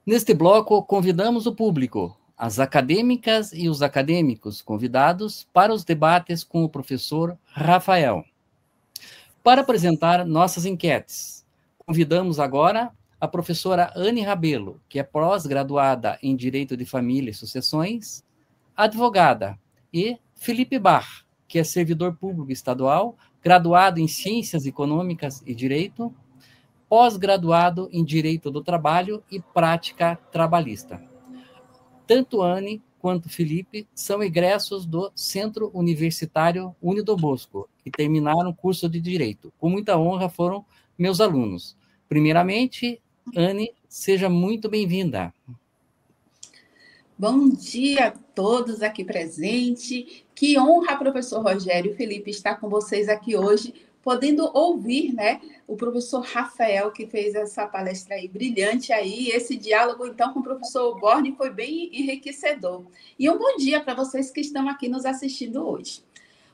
Neste bloco, convidamos o público, as acadêmicas e os acadêmicos convidados para os debates com o professor Rafael. Para apresentar nossas enquetes, convidamos agora a professora Anne Rabelo, que é pós-graduada em Direito de Família e Sucessões, advogada, e Felipe Barr, que é servidor público estadual, graduado em Ciências Econômicas e Direito, pós-graduado em Direito do Trabalho e Prática Trabalhista. Tanto Anne quanto Felipe são egressos do Centro Universitário Unido Bosco e terminaram o curso de Direito. Com muita honra foram meus alunos. Primeiramente, Anne, seja muito bem-vinda. Bom dia a todos aqui presentes. Que honra, professor Rogério Felipe, estar com vocês aqui hoje, podendo ouvir, né, o professor Rafael, que fez essa palestra aí brilhante aí. Esse diálogo, então, com o professor Borne foi bem enriquecedor. E um bom dia para vocês que estão aqui nos assistindo hoje.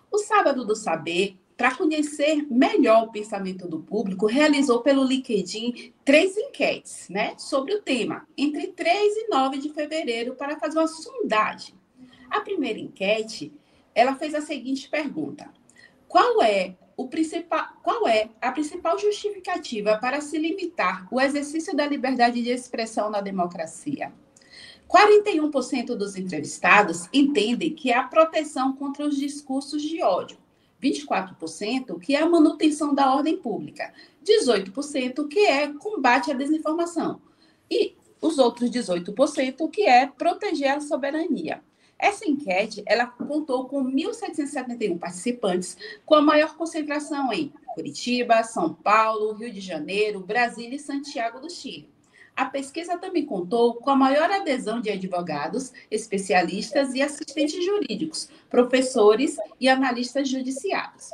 O Sábado do Saber, para conhecer melhor o pensamento do público, realizou pelo LinkedIn 3 enquetes, né, sobre o tema, entre 3 e 9 de fevereiro, para fazer uma sondagem. A primeira enquete, ela fez a seguinte pergunta: qual é a principal justificativa para se limitar o exercício da liberdade de expressão na democracia? 41% dos entrevistados entendem que é a proteção contra os discursos de ódio, 24% que é a manutenção da ordem pública, 18% que é combate à desinformação e os outros 18% que é proteger a soberania. Essa enquete, ela contou com 1.771 participantes, com a maior concentração em Curitiba, São Paulo, Rio de Janeiro, Brasília e Santiago do Chile. A pesquisa também contou com a maior adesão de advogados, especialistas e assistentes jurídicos, professores e analistas judiciários.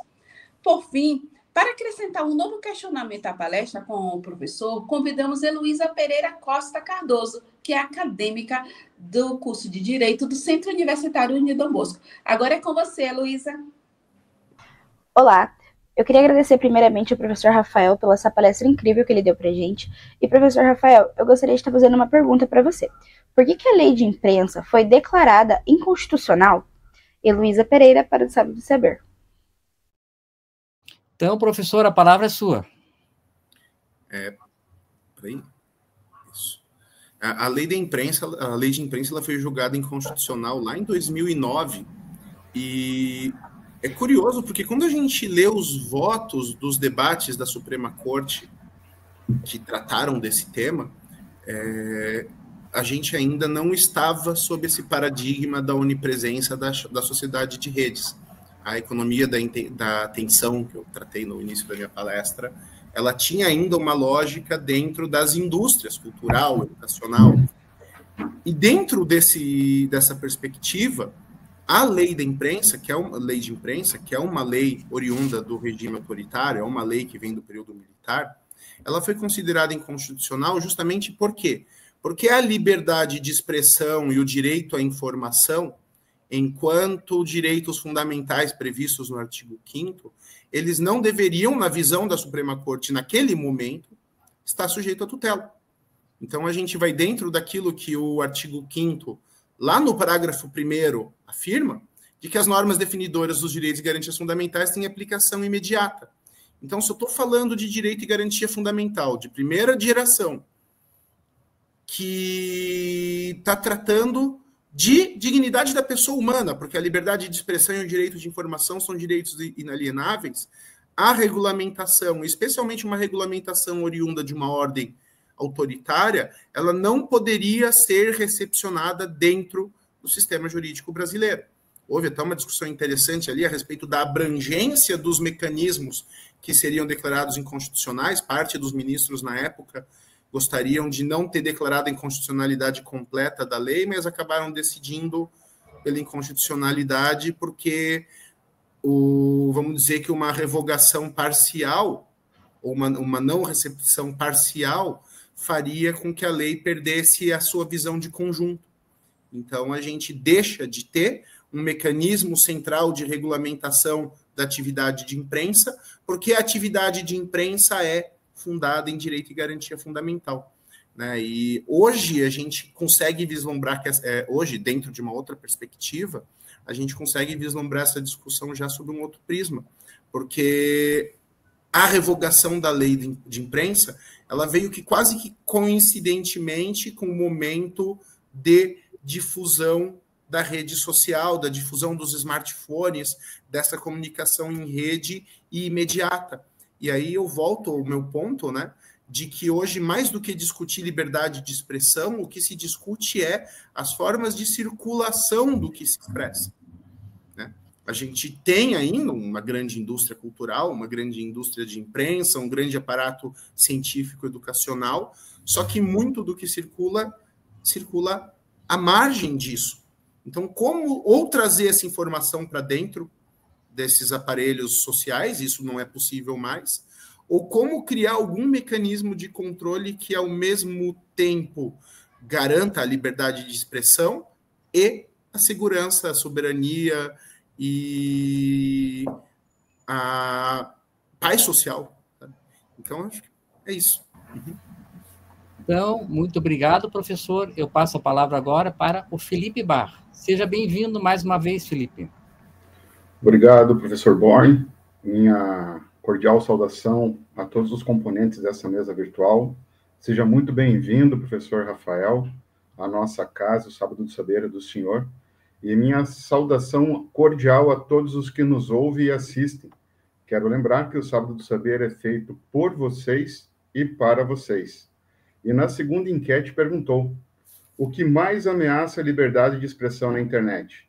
Por fim, para acrescentar um novo questionamento à palestra com o professor, convidamos Heloísa Pereira Costa Cardoso, que é acadêmica do curso de Direito do Centro Universitário Unido Bosco. Agora é com você, Heloísa. Olá, eu queria agradecer primeiramente ao professor Rafael pela essa palestra incrível que ele deu pra gente. E, professor Rafael, eu gostaria de estar fazendo uma pergunta para você. Por que a lei de imprensa foi declarada inconstitucional? Heloísa Pereira, para o Sábado do Saber. Então, professor, a palavra é sua. Peraí. Isso. A lei de imprensa ela foi julgada inconstitucional lá em 2009 e é curioso porque quando a gente lê os votos dos debates da Suprema Corte que trataram desse tema, a gente ainda não estava sob esse paradigma da onipresença da sociedade de redes. A economia da atenção, que eu tratei no início da minha palestra, ela tinha ainda uma lógica dentro das indústrias, cultural, educacional. E dentro dessa perspectiva, a lei da imprensa, que é uma lei de imprensa, que é uma lei oriunda do regime autoritário, é uma lei que vem do período militar, ela foi considerada inconstitucional justamente por quê? Porque a liberdade de expressão e o direito à informação, enquanto direitos fundamentais previstos no artigo 5º, eles não deveriam, na visão da Suprema Corte, naquele momento, estar sujeito à tutela. Então, a gente vai dentro daquilo que o artigo 5º, lá no parágrafo 1º, afirma, de que as normas definidoras dos direitos e garantias fundamentais têm aplicação imediata. Então, se eu estou falando de direito e garantia fundamental, de primeira geração, que está tratando de dignidade da pessoa humana, porque a liberdade de expressão e o direito de informação são direitos inalienáveis, a regulamentação, especialmente uma regulamentação oriunda de uma ordem autoritária, ela não poderia ser recepcionada dentro do sistema jurídico brasileiro. Houve até uma discussão interessante ali a respeito da abrangência dos mecanismos que seriam declarados inconstitucionais. Parte dos ministros na época gostariam de não ter declarado a inconstitucionalidade completa da lei, mas acabaram decidindo pela inconstitucionalidade porque, vamos dizer que uma revogação parcial, ou uma não recepção parcial, faria com que a lei perdesse a sua visão de conjunto. Então, a gente deixa de ter um mecanismo central de regulamentação da atividade de imprensa, porque a atividade de imprensa é fundada em direito e garantia fundamental. Né? E hoje a gente consegue vislumbrar, hoje, dentro de uma outra perspectiva, a gente consegue vislumbrar essa discussão já sob um outro prisma, porque a revogação da lei de imprensa, ela veio que quase que coincidentemente com o momento de difusão da rede social, da difusão dos smartphones, dessa comunicação em rede e imediata. E aí eu volto ao meu ponto, né, de que hoje, mais do que discutir liberdade de expressão, o que se discute é as formas de circulação do que se expressa. Né? A gente tem ainda uma grande indústria cultural, uma grande indústria de imprensa, um grande aparato científico educacional, só que muito do que circula à margem disso. Então, como ou trazer essa informação para dentro desses aparelhos sociais, isso não é possível mais, ou como criar algum mecanismo de controle que, ao mesmo tempo, garanta a liberdade de expressão e a segurança, a soberania e a paz social. Sabe? Então, acho que é isso. Então, muito obrigado, professor. Eu passo a palavra agora para o Felipe Barr. Seja bem-vindo mais uma vez, Felipe. Obrigado, professor Born. Minha cordial saudação a todos os componentes dessa mesa virtual. Seja muito bem-vindo, professor Rafael, a nossa casa, o Sábado do Saber, do Senhor, e minha saudação cordial a todos os que nos ouvem e assistem. Quero lembrar que o Sábado do Saber é feito por vocês e para vocês. E na segunda enquete perguntou: o que mais ameaça a liberdade de expressão na internet?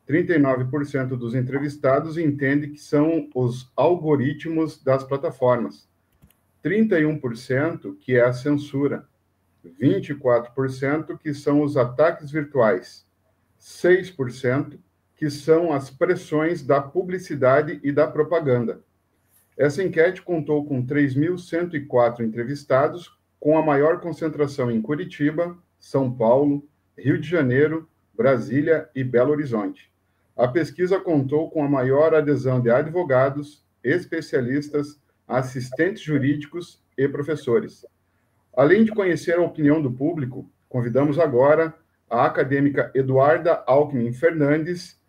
39% dos entrevistados entende que são os algoritmos das plataformas. 31% que é a censura. 24% que são os ataques virtuais. 6% que são as pressões da publicidade e da propaganda. Essa enquete contou com 3.104 entrevistados, com a maior concentração em Curitiba, São Paulo, Rio de Janeiro, Brasília e Belo Horizonte. A pesquisa contou com a maior adesão de advogados, especialistas, assistentes jurídicos e professores. Além de conhecer a opinião do público, convidamos agora a acadêmica Eduarda Alckmin Fernandes,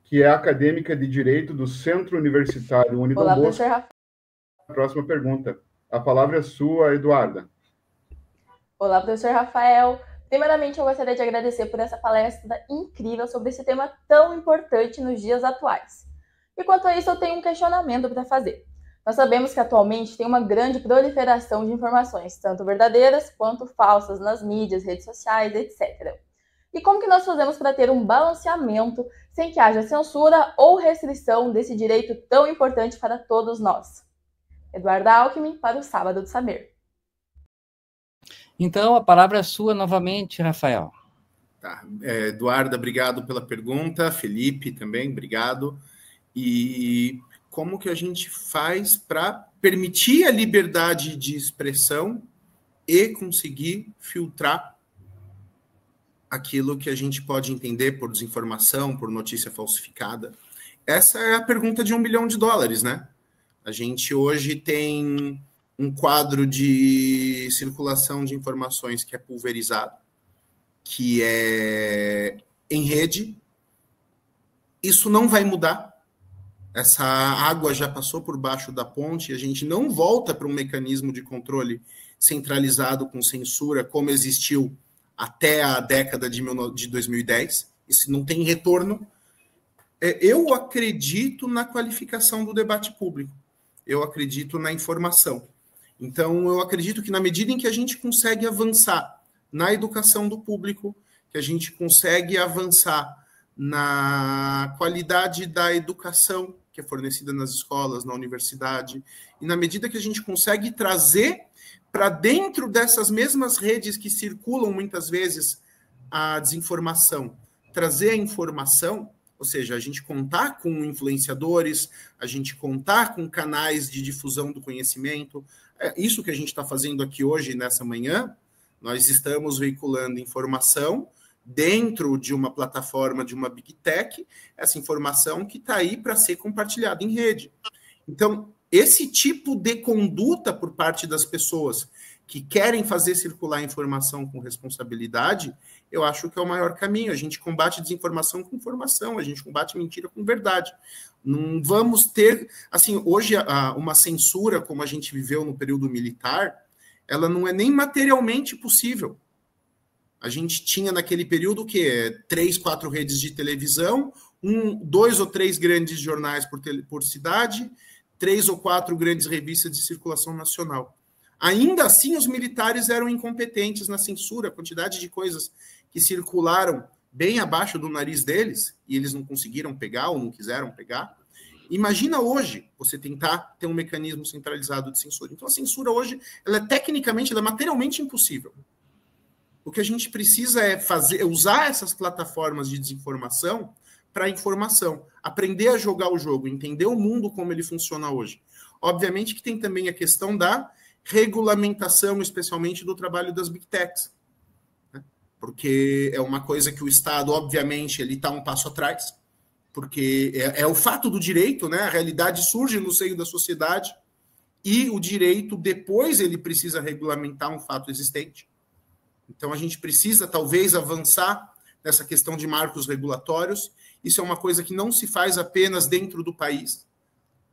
que é acadêmica de Direito do Centro Universitário Unido Olá, Bosco. professor Rafael. Próxima pergunta. A palavra é sua, Eduarda. Olá, professor Rafael. Primeiramente, eu gostaria de agradecer por essa palestra incrível sobre esse tema tão importante nos dias atuais. E quanto a isso, eu tenho um questionamento para fazer. Nós sabemos que atualmente tem uma grande proliferação de informações, tanto verdadeiras quanto falsas, nas mídias, redes sociais, etc. E como que nós fazemos para ter um balanceamento sem que haja censura ou restrição desse direito tão importante para todos nós? Eduarda Alckmin, para o Sábado do Saber. Então, a palavra é sua novamente, Rafael. Tá. Eduarda, obrigado pela pergunta. Felipe também, obrigado. E como que a gente faz para permitir a liberdade de expressão e conseguir filtrar aquilo que a gente pode entender por desinformação, por notícia falsificada? Essa é a pergunta de $1 bilhão, né? A gente hoje tem um quadro de circulação de informações que é pulverizado, que é em rede. Isso não vai mudar. Essa água já passou por baixo da ponte e a gente não volta para um mecanismo de controle centralizado com censura como existiu até a década de 2010. Isso não tem retorno. Eu acredito na qualificação do debate público. Eu acredito na informação. Então, eu acredito que na medida em que a gente consegue avançar na educação do público, que a gente consegue avançar na qualidade da educação que é fornecida nas escolas, na universidade, e na medida que a gente consegue trazer para dentro dessas mesmas redes que circulam muitas vezes a desinformação, trazer a informação, ou seja, a gente contar com influenciadores, a gente contar com canais de difusão do conhecimento. Isso que a gente está fazendo aqui hoje, nessa manhã, nós estamos veiculando informação dentro de uma plataforma, de uma Big Tech, essa informação que está aí para ser compartilhada em rede. Então, esse tipo de conduta por parte das pessoas que querem fazer circular informação com responsabilidade, eu acho que é o maior caminho. A gente combate desinformação com informação, a gente combate mentira com verdade. Não vamos ter... Assim, hoje, uma censura, como a gente viveu no período militar, ela não é nem materialmente possível. A gente tinha naquele período o quê? 3, 4 redes de televisão, 2 ou 3 grandes jornais por cidade, 3 ou 4 grandes revistas de circulação nacional. Ainda assim, os militares eram incompetentes na censura, a quantidade de coisas que circularam bem abaixo do nariz deles, e eles não conseguiram pegar ou não quiseram pegar. Imagina hoje você tentar ter um mecanismo centralizado de censura. Então, a censura hoje, ela é tecnicamente, ela é materialmente impossível. O que a gente precisa é usar essas plataformas de desinformação para informação, aprender a jogar o jogo, entender o mundo como ele funciona hoje. Obviamente que tem também a questão da regulamentação, especialmente do trabalho das Big Techs, né? Porque é uma coisa que o Estado, obviamente, ele está um passo atrás, porque é o fato do direito, né? A realidade surge no seio da sociedade e o direito, depois, ele precisa regulamentar um fato existente. Então, a gente precisa, talvez, avançar nessa questão de marcos regulatórios. Isso é uma coisa que não se faz apenas dentro do país.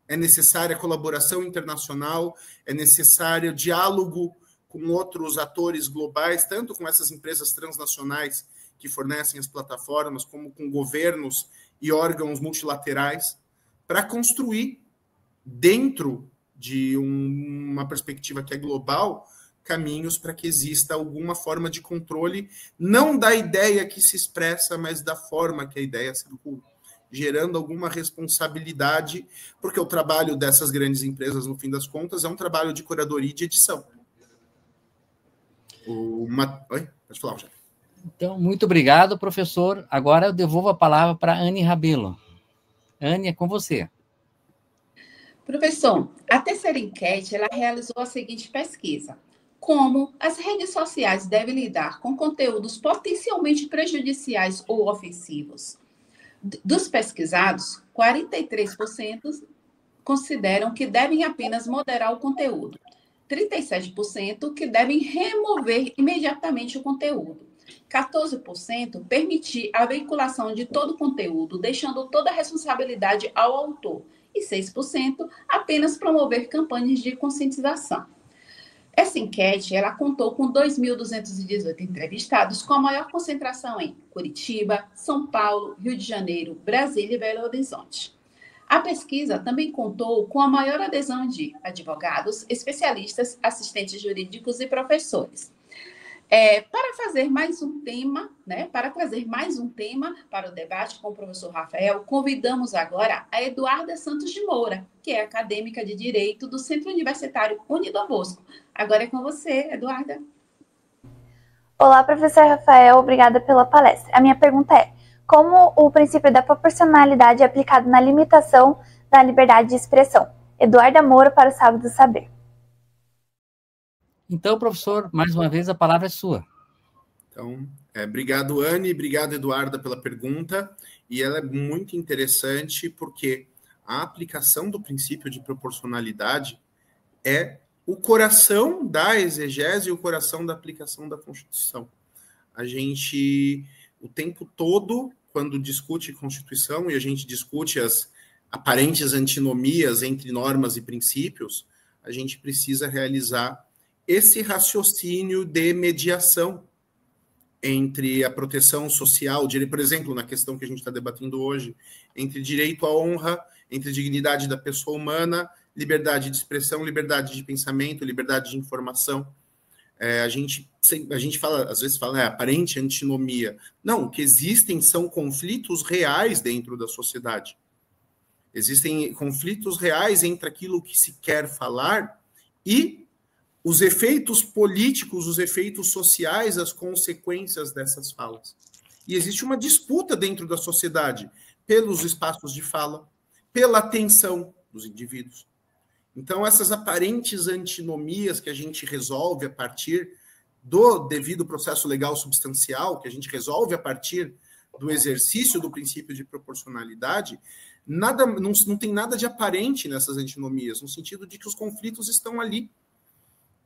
É necessária colaboração internacional, é necessário diálogo com outros atores globais, tanto com essas empresas transnacionais que fornecem as plataformas, como com governos e órgãos multilaterais, para construir, dentro de uma perspectiva que é global, caminhos para que exista alguma forma de controle, não da ideia que se expressa, mas da forma que a ideia circula, gerando alguma responsabilidade, porque o trabalho dessas grandes empresas, no fim das contas, é um trabalho de curadoria e de edição. Oi? Pode falar, Rogério. Então, muito obrigado, professor. Agora eu devolvo a palavra para a Anne Rabelo. Anne, é com você. Professor, a terceira enquete ela realizou a seguinte pesquisa: como as redes sociais devem lidar com conteúdos potencialmente prejudiciais ou ofensivos? Dos pesquisados, 43% consideram que devem apenas moderar o conteúdo, 37% que devem remover imediatamente o conteúdo, 14% permitir a veiculação de todo o conteúdo, deixando toda a responsabilidade ao autor, e 6% apenas promover campanhas de conscientização. Essa enquete ela contou com 2.218 entrevistados, com a maior concentração em Curitiba, São Paulo, Rio de Janeiro, Brasília e Belo Horizonte. A pesquisa também contou com a maior adesão de advogados, especialistas, assistentes jurídicos e professores. Para trazer mais um tema para o debate com o professor Rafael, convidamos agora a Eduarda Santos de Moura, que é acadêmica de Direito do Centro Universitário Unidom Bosco. Agora é com você, Eduarda. Olá, professor Rafael, obrigada pela palestra. A minha pergunta é: como o princípio da proporcionalidade é aplicado na limitação da liberdade de expressão? Eduarda Moura para o Sábado do Saber. Então, professor, mais uma vez a palavra é sua. Então, obrigado, Anne, obrigado, Eduarda, pela pergunta. E ela é muito interessante porque a aplicação do princípio de proporcionalidade é o coração da exegese e o coração da aplicação da Constituição. A gente, o tempo todo, quando discute Constituição e a gente discute as aparentes antinomias entre normas e princípios, a gente precisa realizar esse raciocínio de mediação entre a proteção social, por exemplo, na questão que a gente está debatendo hoje, entre direito à honra, entre dignidade da pessoa humana, liberdade de expressão, liberdade de pensamento, liberdade de informação. A gente fala, às vezes fala, aparente antinomia. Não, o que existem são conflitos reais dentro da sociedade. Existem conflitos reais entre aquilo que se quer falar e os efeitos políticos, os efeitos sociais, as consequências dessas falas. E existe uma disputa dentro da sociedade pelos espaços de fala, pela atenção dos indivíduos. Então, essas aparentes antinomias que a gente resolve a partir do devido processo legal substancial, que a gente resolve a partir do exercício do princípio de proporcionalidade, não tem nada de aparente nessas antinomias, no sentido de que os conflitos estão ali.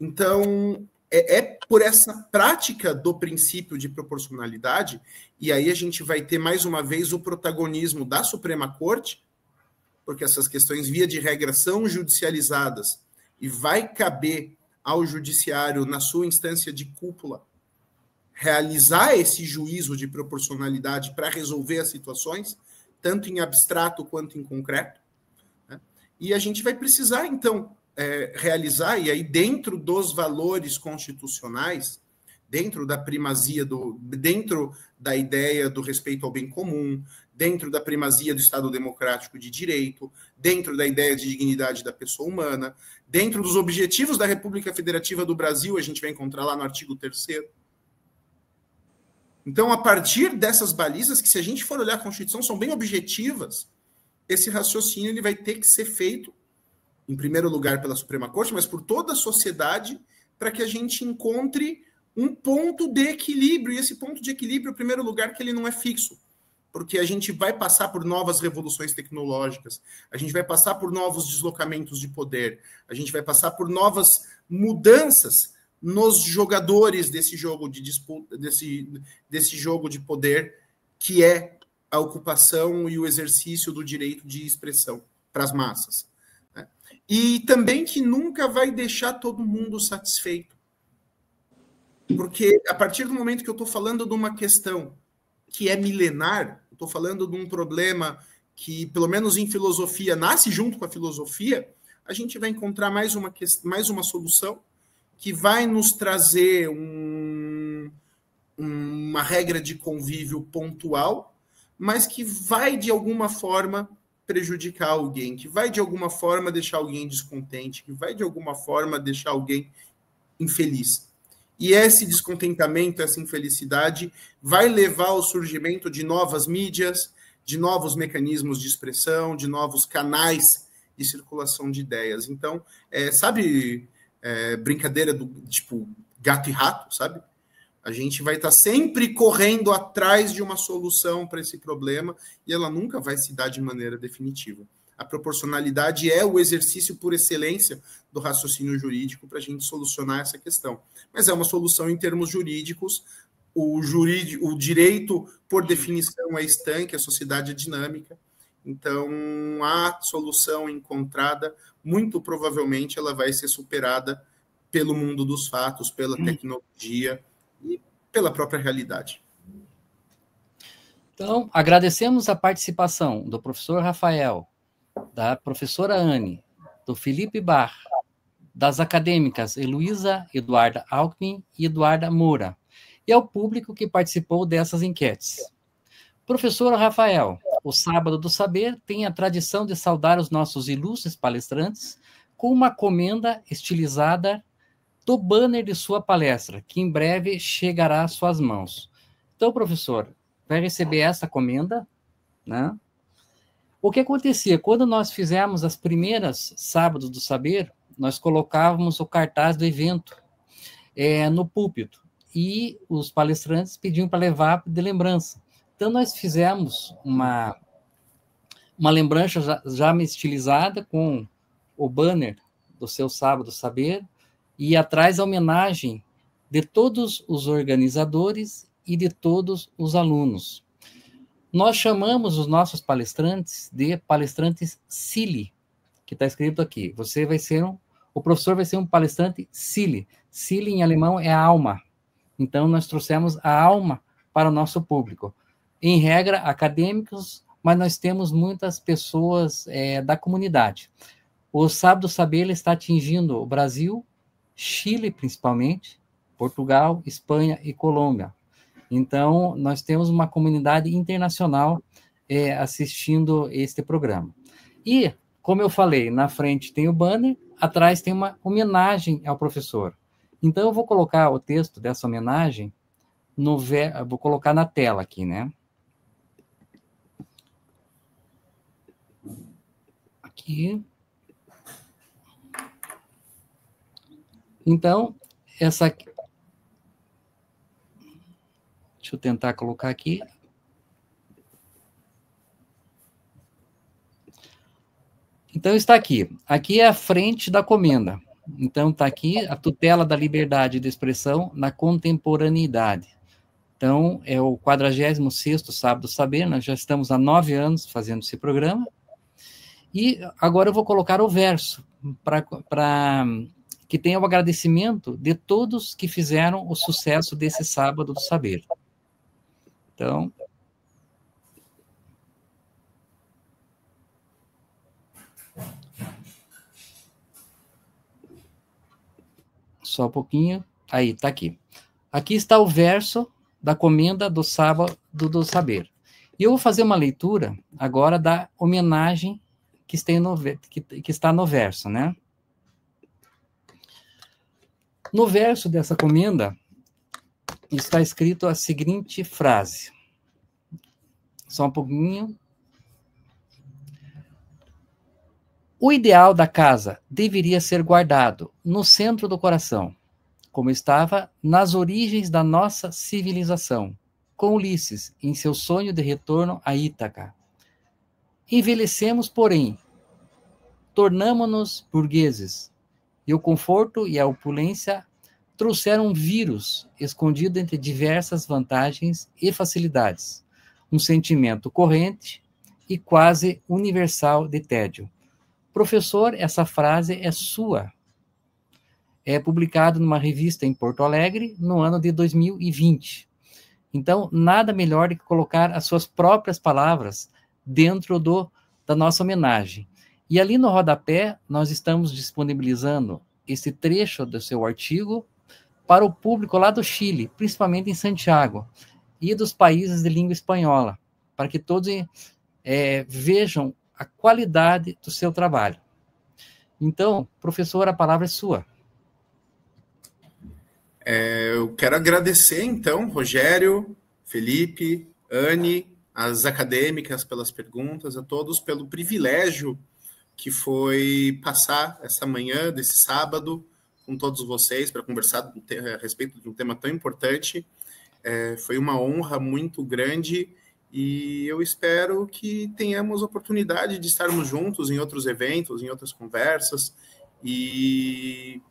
Então, por essa prática do princípio de proporcionalidade, e aí a gente vai ter, mais uma vez, o protagonismo da Suprema Corte, porque essas questões, via de regra, são judicializadas, e vai caber ao judiciário, na sua instância de cúpula, realizar esse juízo de proporcionalidade para resolver as situações, tanto em abstrato quanto em concreto, né? E a gente vai precisar, então, realizar, e aí dentro dos valores constitucionais, dentro da primazia, dentro da ideia do respeito ao bem comum, dentro da primazia do Estado democrático de direito, dentro da ideia de dignidade da pessoa humana, dentro dos objetivos da República Federativa do Brasil, a gente vai encontrar lá no artigo 3º. Então, a partir dessas balizas, que se a gente for olhar a Constituição, são bem objetivas, esse raciocínio ele vai ter que ser feito, em primeiro lugar pela Suprema Corte, mas por toda a sociedade, para que a gente encontre um ponto de equilíbrio, e esse ponto de equilíbrio, em primeiro lugar, que ele não é fixo, porque a gente vai passar por novas revoluções tecnológicas, a gente vai passar por novos deslocamentos de poder, a gente vai passar por novas mudanças nos jogadores desse jogo de disputa, desse jogo de poder, que é a ocupação e o exercício do direito de expressão para as massas. E também que nunca vai deixar todo mundo satisfeito. Porque a partir do momento que eu estou falando de uma questão que é milenar, estou falando de um problema que, pelo menos em filosofia, nasce junto com a filosofia, a gente vai encontrar mais uma solução que vai nos trazer uma regra de convívio pontual, mas que vai, de alguma forma, prejudicar alguém, que vai, de alguma forma, deixar alguém descontente, que vai, de alguma forma, deixar alguém infeliz. E esse descontentamento, essa infelicidade, vai levar ao surgimento de novas mídias, de novos mecanismos de expressão, de novos canais de circulação de ideias. Então, sabe, brincadeira do tipo gato e rato, sabe? A gente vai estar sempre correndo atrás de uma solução para esse problema e ela nunca vai se dar de maneira definitiva. A proporcionalidade é o exercício por excelência do raciocínio jurídico para a gente solucionar essa questão. Mas é uma solução em termos jurídicos. O direito, por definição, é estanque, a sociedade é dinâmica. Então, a solução encontrada, muito provavelmente, ela vai ser superada pelo mundo dos fatos, pela tecnologia e pela própria realidade. Então, agradecemos a participação do professor Rafael, da professora Anne, do Felipe Bar, das acadêmicas Heloísa Eduarda Alckmin e Eduarda Moura, e ao público que participou dessas enquetes. Professor Rafael, o Sábado do Saber tem a tradição de saudar os nossos ilustres palestrantes com uma comenda estilizada do banner de sua palestra, que em breve chegará às suas mãos. Então, professor, vai receber essa comenda, né? O que acontecia? Quando nós fizemos as primeiras Sábados do Saber, nós colocávamos o cartaz do evento no púlpito, e os palestrantes pediam para levar de lembrança. Então, nós fizemos uma lembrança já estilizada com o banner do seu Sábado do Saber, e atrás a homenagem de todos os organizadores e de todos os alunos. Nós chamamos os nossos palestrantes de palestrantes Seele, que está escrito aqui. O professor vai ser um palestrante Seele. Seele em alemão é alma. Então, nós trouxemos a alma para o nosso público. Em regra, acadêmicos, mas nós temos muitas pessoas da comunidade. O Sábado do Saber está atingindo o Brasil, Chile, principalmente, Portugal, Espanha e Colômbia. Então, nós temos uma comunidade internacional assistindo este programa. E, como eu falei, na frente tem o banner, atrás tem uma homenagem ao professor. Então, eu vou colocar o texto dessa homenagem, vou colocar na tela aqui, né? Aqui. Então, essa aqui. Deixa eu tentar colocar aqui. Então, está aqui. Aqui é a frente da comenda. Então, está aqui a tutela da liberdade de expressão na contemporaneidade. Então, é o 46º Sábado do Saber, nós já estamos há 9 anos fazendo esse programa. E agora eu vou colocar o verso, para que tenha o agradecimento de todos que fizeram o sucesso desse Sábado do Saber. Então, só um pouquinho. Aí, está aqui. Aqui está o verso da comenda do Sábado do Saber. E eu vou fazer uma leitura agora da homenagem que está no verso, né? No verso dessa comenda está escrito a seguinte frase. Só um pouquinho. O ideal da casa deveria ser guardado no centro do coração, como estava nas origens da nossa civilização, com Ulisses em seu sonho de retorno a Ítaca. Envelhecemos, porém, tornamo-nos burgueses, e o conforto e a opulência trouxeram um vírus escondido entre diversas vantagens e facilidades, um sentimento corrente e quase universal de tédio. Professor, essa frase é sua. publicado numa revista em Porto Alegre no ano de 2020. Então, nada melhor do que colocar as suas próprias palavras dentro da nossa homenagem. E ali no rodapé, nós estamos disponibilizando esse trecho do seu artigo para o público lá do Chile, principalmente em Santiago, e dos países de língua espanhola, para que todos vejam a qualidade do seu trabalho. Então, professor, a palavra é sua. Eu quero agradecer, então, Rogério, Felipe, Anne, as acadêmicas pelas perguntas, a todos pelo privilégio que foi passar essa manhã desse sábado com todos vocês para conversar a respeito de um tema tão importante. Foi uma honra muito grande e eu espero que tenhamos oportunidade de estarmos juntos em outros eventos, em outras conversas, e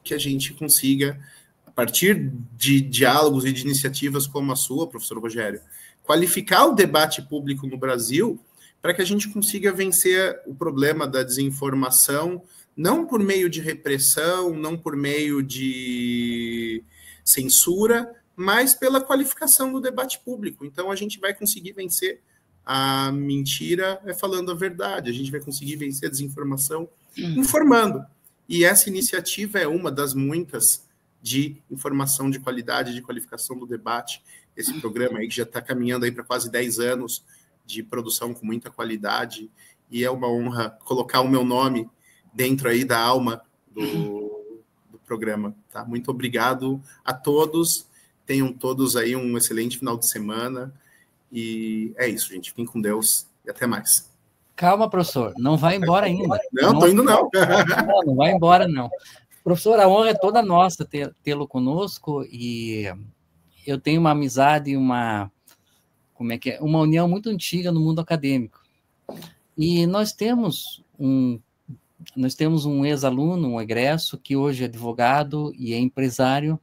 que a gente consiga, a partir de diálogos e de iniciativas como a sua, professor Rogério, qualificar o debate público no Brasil para que a gente consiga vencer o problema da desinformação, não por meio de repressão, não por meio de censura, mas pela qualificação do debate público. Então, a gente vai conseguir vencer a mentira falando a verdade, a gente vai conseguir vencer a desinformação informando. E essa iniciativa é uma das muitas de informação de qualidade, de qualificação do debate. Esse programa aí que já está caminhando aí para quase 10 anos de produção com muita qualidade, e é uma honra colocar o meu nome dentro aí da alma do programa. Tá? Muito obrigado a todos, tenham todos aí um excelente final de semana, e é isso, gente. Fiquem com Deus e até mais. Calma, professor, não vai embora ainda. Não, estou indo não. Não vai embora não. Professor, a honra é toda nossa tê-lo conosco, e eu tenho uma amizade, uma união muito antiga no mundo acadêmico. E nós temos um ex-aluno, um egresso, que hoje é advogado e é empresário,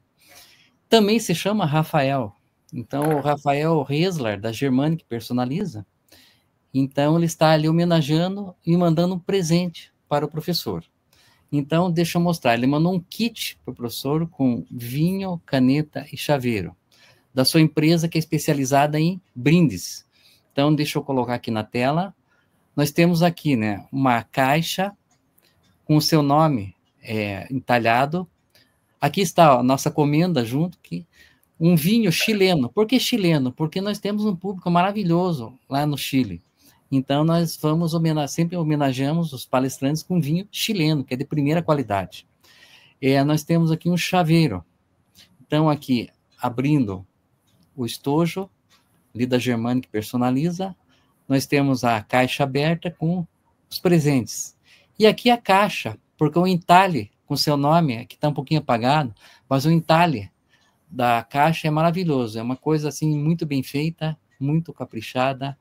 também se chama Rafael. Então, o Rafael Resler, da Germânica Personaliza, então ele está ali homenageando e mandando um presente para o professor. Então, deixa eu mostrar, ele mandou um kit para o professor com vinho, caneta e chaveiro, da sua empresa que é especializada em brindes. Então, deixa eu colocar aqui na tela. Nós temos aqui, né, uma caixa com o seu nome entalhado. Aqui está a nossa comenda junto, que um vinho chileno. Por que chileno? Porque nós temos um público maravilhoso lá no Chile. Então, nós sempre homenageamos os palestrantes com vinho chileno, que é de primeira qualidade. Nós temos aqui um chaveiro. Então, aqui, abrindo o estojo, ali da Germânica Personaliza, nós temos a caixa aberta com os presentes. E aqui a caixa, porque o entalhe com seu nome, aqui está um pouquinho apagado, mas o entalhe da caixa é maravilhoso, é uma coisa assim muito bem feita, muito caprichada,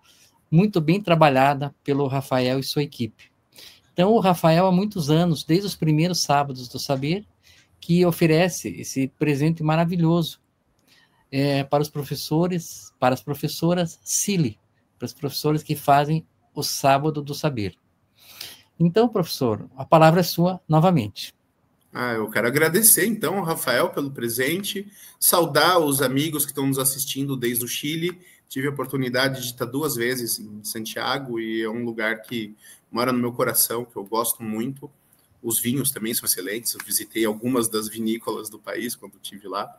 muito bem trabalhada pelo Rafael e sua equipe. Então, o Rafael, há muitos anos, desde os primeiros sábados do saber, que oferece esse presente maravilhoso para os professores, para as professoras CILI, para os professores que fazem o sábado do saber. Então, professor, a palavra é sua novamente. Eu quero agradecer, então, ao Rafael pelo presente, saudar os amigos que estão nos assistindo desde o Chile. Tive a oportunidade de estar 2 vezes em Santiago e é um lugar que mora no meu coração, que eu gosto muito. Os vinhos também são excelentes, eu visitei algumas das vinícolas do país quando estive lá.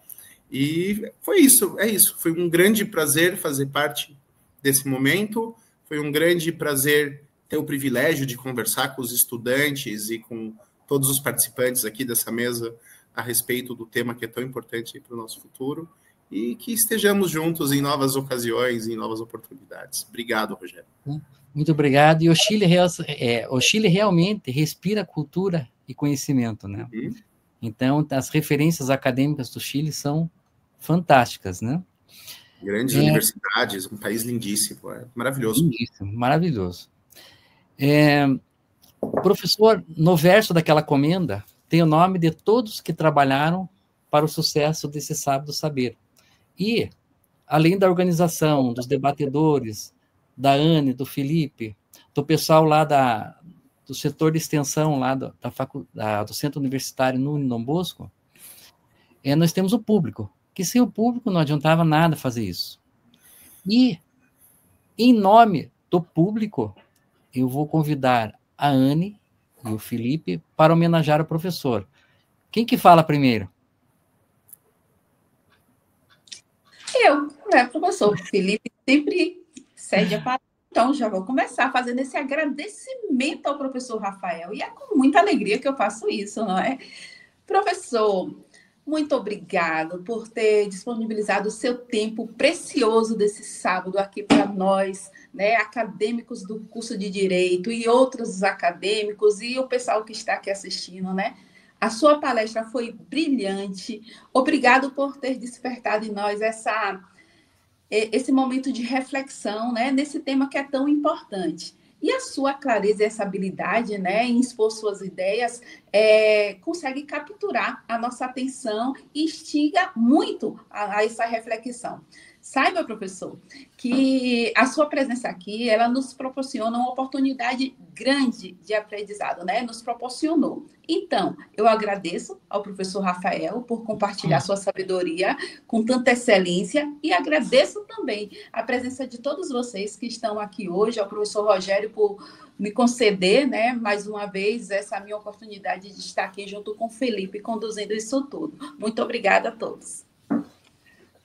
E foi isso, é isso. Foi um grande prazer fazer parte desse momento, foi um grande prazer ter o privilégio de conversar com os estudantes e com todos os participantes aqui dessa mesa a respeito do tema que é tão importante para o nosso futuro, e que estejamos juntos em novas ocasiões, em novas oportunidades. Obrigado, Rogério. Muito obrigado. E o Chile realmente respira cultura e conhecimento, né? Uhum. Então, as referências acadêmicas do Chile são fantásticas, né? Grandes universidades, um país lindíssimo, maravilhoso. Lindíssimo, maravilhoso. Professor, no verso daquela comenda, tem o nome de todos que trabalharam para o sucesso desse Sábado Saber. E, além da organização, dos debatedores, da Anne, do Felipe, do pessoal lá do setor de extensão lá do Centro Universitário no Dom Bosco, nós temos o público, que sem o público não adiantava nada fazer isso. E, em nome do público, eu vou convidar a Anne e o Felipe para homenagear o professor. Quem que fala primeiro? Eu, né, professor? Felipe sempre cede a palavra. Então, já vou começar fazendo esse agradecimento ao professor Rafael. E é com muita alegria que eu faço isso, não é? Professor, muito obrigado por ter disponibilizado o seu tempo precioso desse sábado aqui para nós, né, acadêmicos do curso de Direito e outros acadêmicos e o pessoal que está aqui assistindo, né? A sua palestra foi brilhante. Obrigado por ter despertado em nós esse momento de reflexão, né, nesse tema que é tão importante. E a sua clareza e essa habilidade, né, em expor suas ideias, consegue capturar a nossa atenção e instiga muito a essa reflexão. Saiba, professor, que a sua presença aqui, ela nos proporciona uma oportunidade grande de aprendizado, né? Nos proporcionou. Então, eu agradeço ao professor Rafael por compartilhar sua sabedoria com tanta excelência e agradeço também a presença de todos vocês que estão aqui hoje, ao professor Rogério por me conceder, né, mais uma vez, essa minha oportunidade de estar aqui junto com o Felipe, conduzindo isso tudo. Muito obrigada a todos.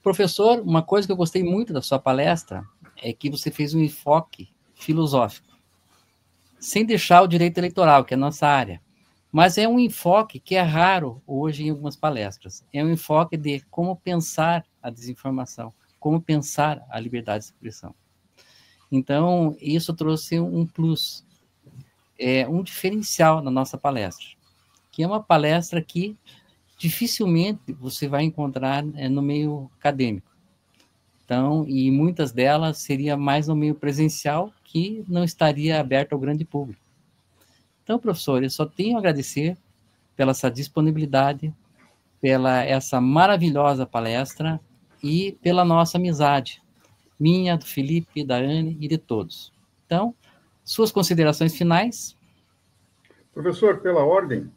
Professor, uma coisa que eu gostei muito da sua palestra é que você fez um enfoque filosófico, sem deixar o direito eleitoral, que é a nossa área. Mas é um enfoque que é raro hoje em algumas palestras. É um enfoque de como pensar a desinformação, como pensar a liberdade de expressão. Então, isso trouxe um plus, um diferencial na nossa palestra, que é uma palestra que dificilmente você vai encontrar no meio acadêmico. Então, e muitas delas seria mais no meio presencial, que não estaria aberto ao grande público. Então, professor, eu só tenho a agradecer pela essa disponibilidade, pela essa maravilhosa palestra e pela nossa amizade, minha, do Felipe, da Anne e de todos. Então, suas considerações finais? Professor, pela ordem,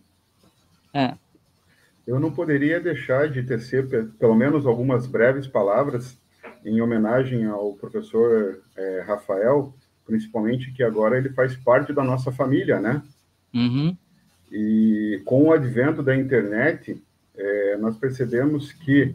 eu não poderia deixar de tecer pelo menos algumas breves palavras em homenagem ao professor Rafael, principalmente que agora ele faz parte da nossa família, né? Uhum. E com o advento da internet, nós percebemos que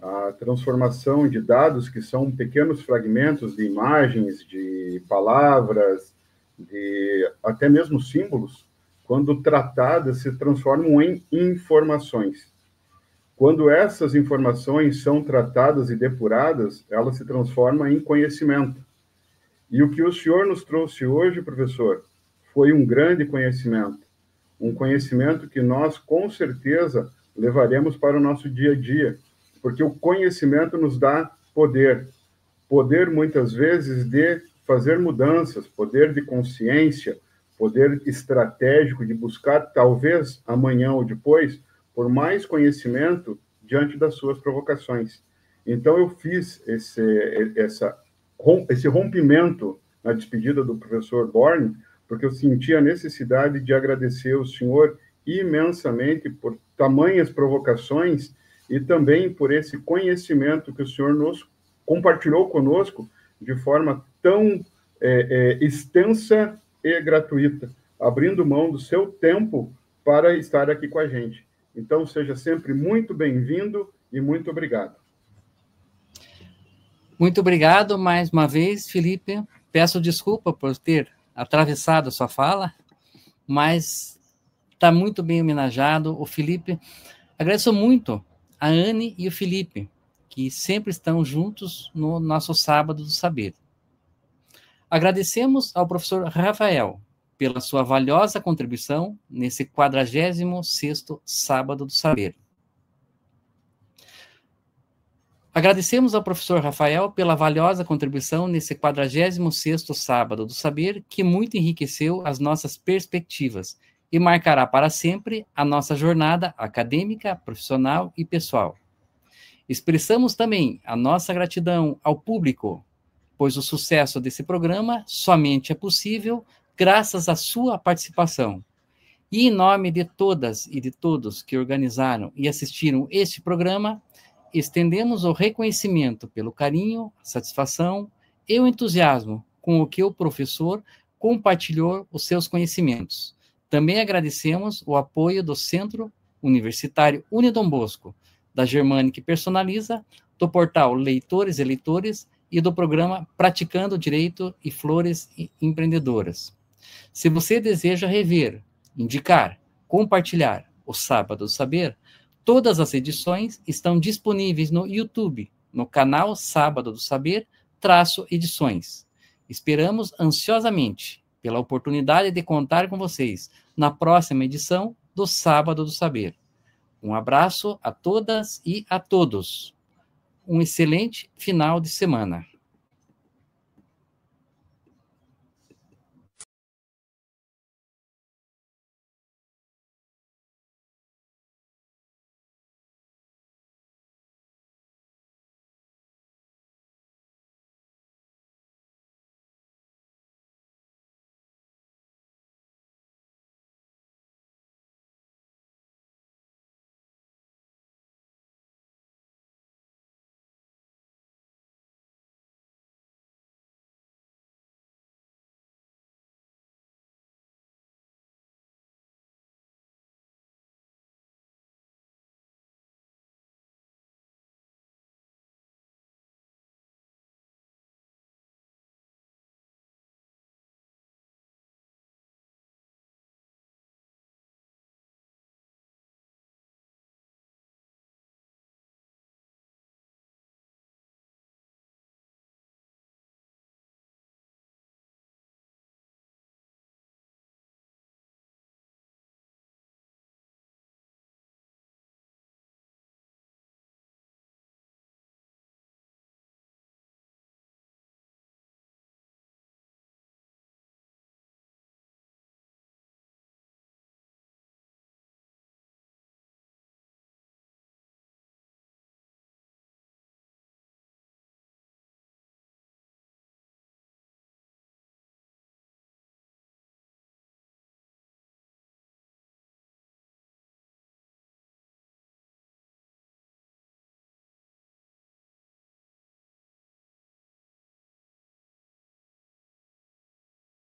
a transformação de dados, que são pequenos fragmentos de imagens, de palavras, de até mesmo símbolos, quando tratadas, se transformam em informações. Quando essas informações são tratadas e depuradas, elas se transformam em conhecimento. E o que o senhor nos trouxe hoje, professor, foi um grande conhecimento. Um conhecimento que nós, com certeza, levaremos para o nosso dia a dia, porque o conhecimento nos dá poder. Poder, muitas vezes, de fazer mudanças, poder de consciência, poder estratégico de buscar, talvez, amanhã ou depois, por mais conhecimento diante das suas provocações. Então, eu fiz esse rompimento na despedida do professor Born, porque eu senti a necessidade de agradecer o senhor imensamente por tamanhas provocações e também por esse conhecimento que o senhor nos compartilhou conosco de forma tão extensa e gratuita, abrindo mão do seu tempo para estar aqui com a gente. Então, seja sempre muito bem-vindo e muito obrigado. Muito obrigado mais uma vez, Felipe. Peço desculpa por ter atravessado a sua fala, mas está muito bem homenageado o Felipe. Agradeço muito a Anne e o Felipe, que sempre estão juntos no nosso Sábado do Saber. Agradecemos ao professor Rafael pela sua valiosa contribuição nesse 46º Sábado do Saber. Agradecemos ao professor Rafael pela valiosa contribuição nesse 46º Sábado do Saber, que muito enriqueceu as nossas perspectivas e marcará para sempre a nossa jornada acadêmica, profissional e pessoal. Expressamos também a nossa gratidão ao público, pois o sucesso desse programa somente é possível graças à sua participação. E em nome de todas e de todos que organizaram e assistiram este programa, estendemos o reconhecimento pelo carinho, a satisfação e o entusiasmo com o que o professor compartilhou os seus conhecimentos. Também agradecemos o apoio do Centro Universitário Unidom Bosco, da Germânia que Personaliza, do portal Leitores e Leitores e do programa Praticando Direito e Flores Empreendedoras. Se você deseja rever, indicar, compartilhar o Sábado do Saber, todas as edições estão disponíveis no YouTube, no canal Sábado do Saber, _edições. Esperamos ansiosamente pela oportunidade de contar com vocês na próxima edição do Sábado do Saber. Um abraço a todas e a todos. Um excelente final de semana.